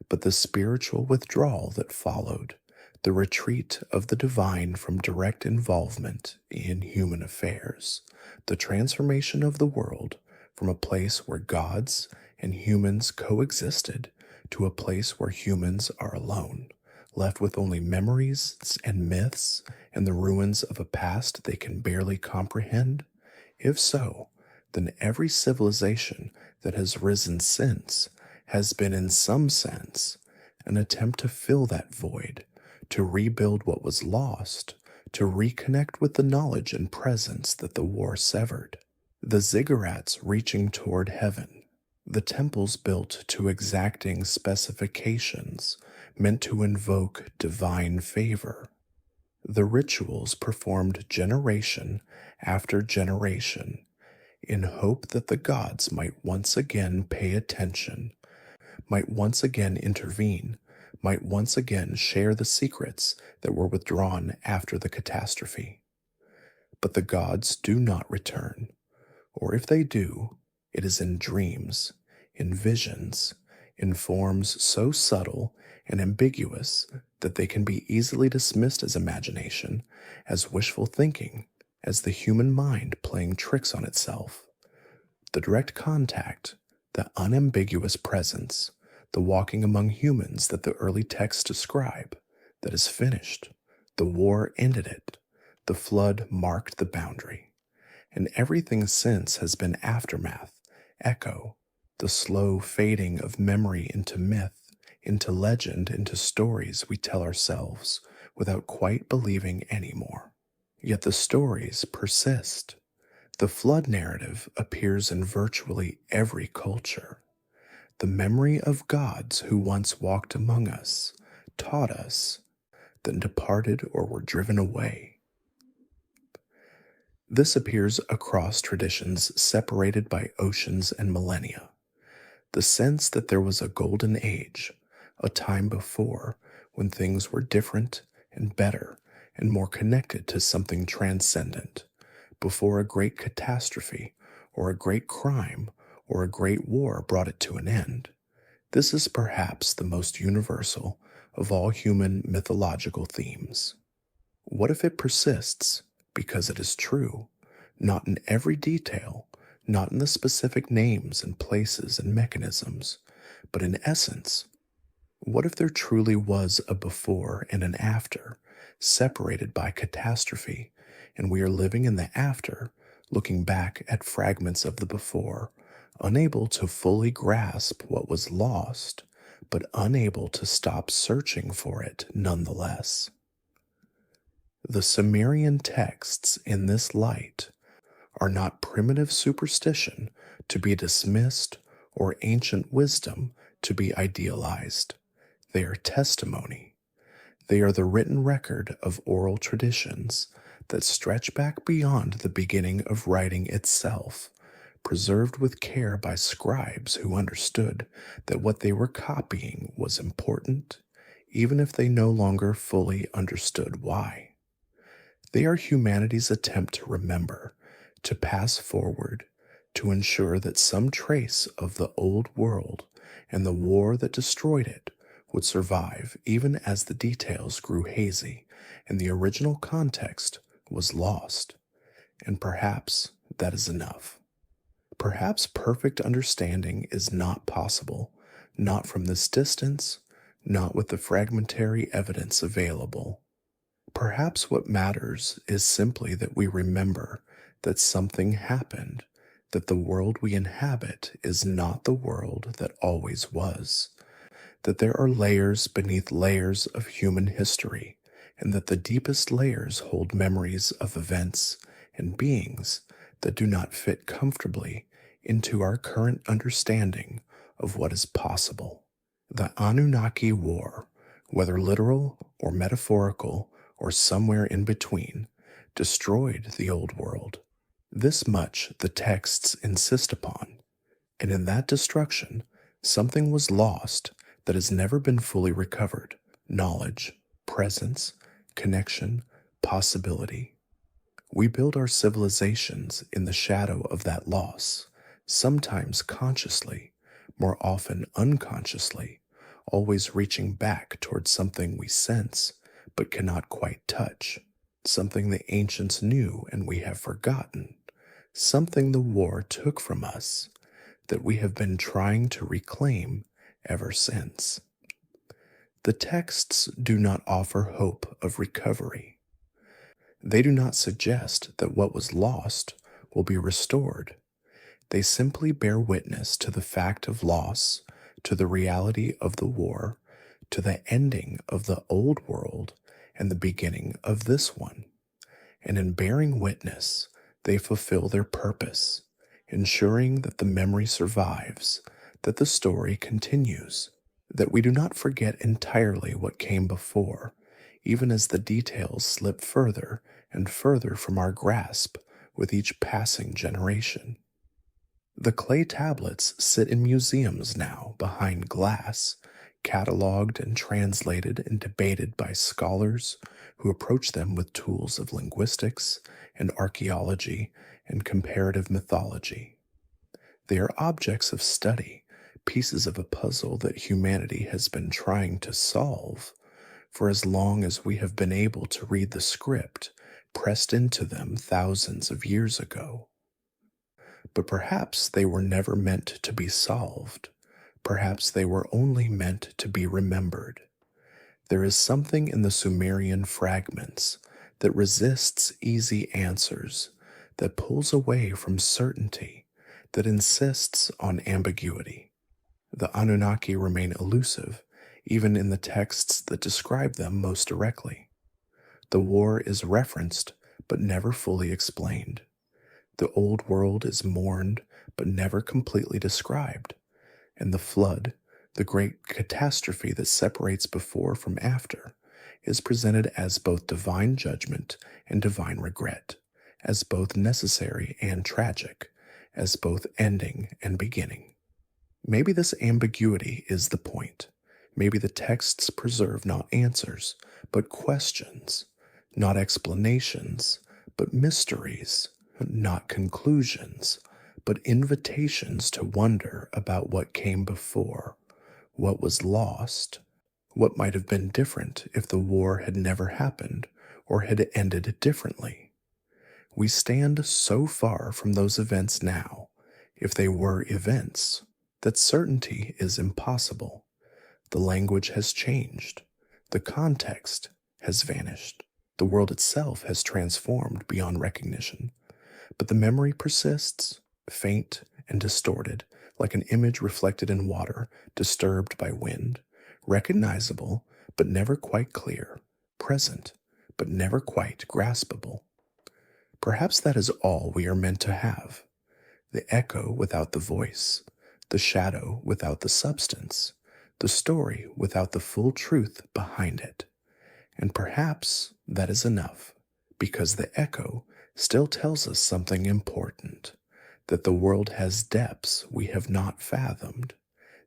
Speaker 1: but the spiritual withdrawal that followed, the retreat of the divine from direct involvement in human affairs, the transformation of the world from a place where gods and humans coexisted to a place where humans are alone, left with only memories and myths and the ruins of a past they can barely comprehend? If so, then every civilization that has risen since has been in some sense an attempt to fill that void, to rebuild what was lost, to reconnect with the knowledge and presence that the war severed. The ziggurats reaching toward heaven, the temples built to exacting specifications meant to invoke divine favor, the rituals performed generation after generation in hope that the gods might once again pay attention, might once again intervene, might once again share the secrets that were withdrawn after the catastrophe. But the gods do not return, or if they do, it is in dreams, in visions, in forms so subtle and ambiguous that they can be easily dismissed as imagination, as wishful thinking, as the human mind playing tricks on itself. The direct contact, the unambiguous presence, the walking among humans that the early texts describe, that is finished. The war ended it. The flood marked the boundary. And everything since has been aftermath, echo, the slow fading of memory into myth, into legend, into stories we tell ourselves without quite believing anymore. Yet the stories persist. The flood narrative appears in virtually every culture. The memory of gods who once walked among us, taught us, then departed or were driven away. This appears across traditions separated by oceans and millennia. The sense that there was a golden age, a time before when things were different and better and more connected to something transcendent, before a great catastrophe or a great crime or a great war brought it to an end. This is perhaps the most universal of all human mythological themes. What if it persists because it is true, not in every detail, not in the specific names and places and mechanisms, but in essence? What if there truly was a before and an after, separated by catastrophe, and we are living in the after, looking back at fragments of the before, unable to fully grasp what was lost, but unable to stop searching for it nonetheless. The Sumerian texts in this light are not primitive superstition to be dismissed or ancient wisdom to be idealized. They are testimony. They are the written record of oral traditions that stretch back beyond the beginning of writing itself, preserved with care by scribes who understood that what they were copying was important, even if they no longer fully understood why. They are humanity's attempt to remember, to pass forward, to ensure that some trace of the old world and the war that destroyed it would survive even as the details grew hazy and the original context was lost. And perhaps that is enough. Perhaps perfect understanding is not possible, not from this distance, not with the fragmentary evidence available. Perhaps what matters is simply that we remember that something happened, that the world we inhabit is not the world that always was, that there are layers beneath layers of human history, and that the deepest layers hold memories of events and beings that do not fit comfortably into our current understanding of what is possible. The Anunnaki War, whether literal or metaphorical or somewhere in between, destroyed the old world. This much the texts insist upon, and in that destruction, something was lost that has never been fully recovered: knowledge, presence, connection, possibility. We build our civilizations in the shadow of that loss, sometimes consciously, more often unconsciously, always reaching back towards something we sense but cannot quite touch, something the ancients knew and we have forgotten, something the war took from us that we have been trying to reclaim ever since. The texts do not offer hope of recovery. They do not suggest that what was lost will be restored. They simply bear witness to the fact of loss, to the reality of the war, to the ending of the old world and the beginning of this one. And in bearing witness, they fulfill their purpose, ensuring that the memory survives, that the story continues, that we do not forget entirely what came before, even as the details slip further and further from our grasp with each passing generation. The clay tablets sit in museums now behind glass, cataloged and translated and debated by scholars who approach them with tools of linguistics and archaeology and comparative mythology. They are objects of study, pieces of a puzzle that humanity has been trying to solve for as long as we have been able to read the script pressed into them thousands of years ago. But perhaps they were never meant to be solved. Perhaps they were only meant to be remembered. There is something in the Sumerian fragments that resists easy answers, that pulls away from certainty, that insists on ambiguity. The Anunnaki remain elusive, even in the texts that describe them most directly. The war is referenced, but never fully explained. The old world is mourned, but never completely described. And the flood, the great catastrophe that separates before from after, is presented as both divine judgment and divine regret, as both necessary and tragic, as both ending and beginning. Maybe this ambiguity is the point. Maybe the texts preserve not answers, but questions, not explanations, but mysteries, not conclusions, but invitations to wonder about what came before, what was lost, what might have been different if the war had never happened or had ended differently. We stand so far from those events now, if they were events, that certainty is impossible. The language has changed. The context has vanished. The world itself has transformed beyond recognition. But the memory persists, faint and distorted, like an image reflected in water, disturbed by wind, recognizable but never quite clear, present but never quite graspable. Perhaps that is all we are meant to have: the echo without the voice, the shadow without the substance, the story without the full truth behind it. And perhaps that is enough, because the echo still tells us something important: that the world has depths we have not fathomed,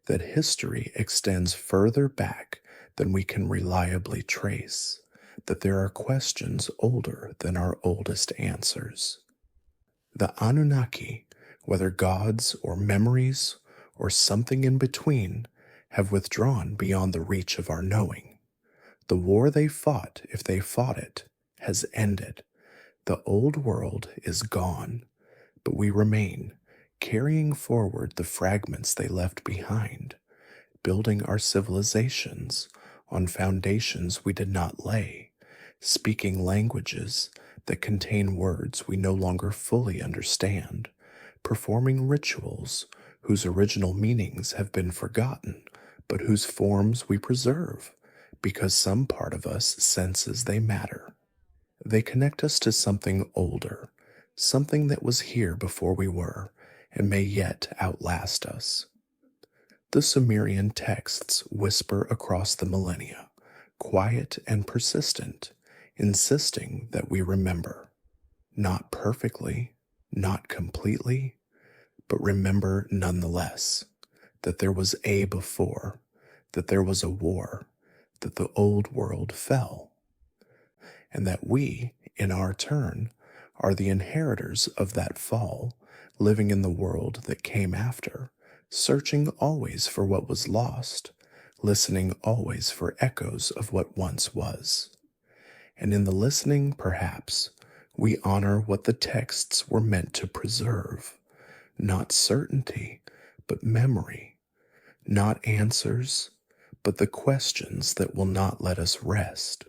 Speaker 1: that history extends further back than we can reliably trace, that there are questions older than our oldest answers. The Anunnaki, whether gods or memories or something in between, have withdrawn beyond the reach of our knowing. The war they fought, if they fought it, has ended. The old world is gone, but we remain, carrying forward the fragments they left behind, building our civilizations on foundations we did not lay, speaking languages that contain words we no longer fully understand, performing rituals whose original meanings have been forgotten, but whose forms we preserve, because some part of us senses they matter. They connect us to something older, something that was here before we were, and may yet outlast us. The Sumerian texts whisper across the millennia, quiet and persistent, insisting that we remember. Not perfectly, not completely, but remember nonetheless, that there was a before, that there was a war, that the old world fell, and that we, in our turn, are the inheritors of that fall, living in the world that came after, searching always for what was lost, listening always for echoes of what once was. And in the listening, perhaps, we honor what the texts were meant to preserve: not certainty, but memory; not answers, but the questions that will not let us rest.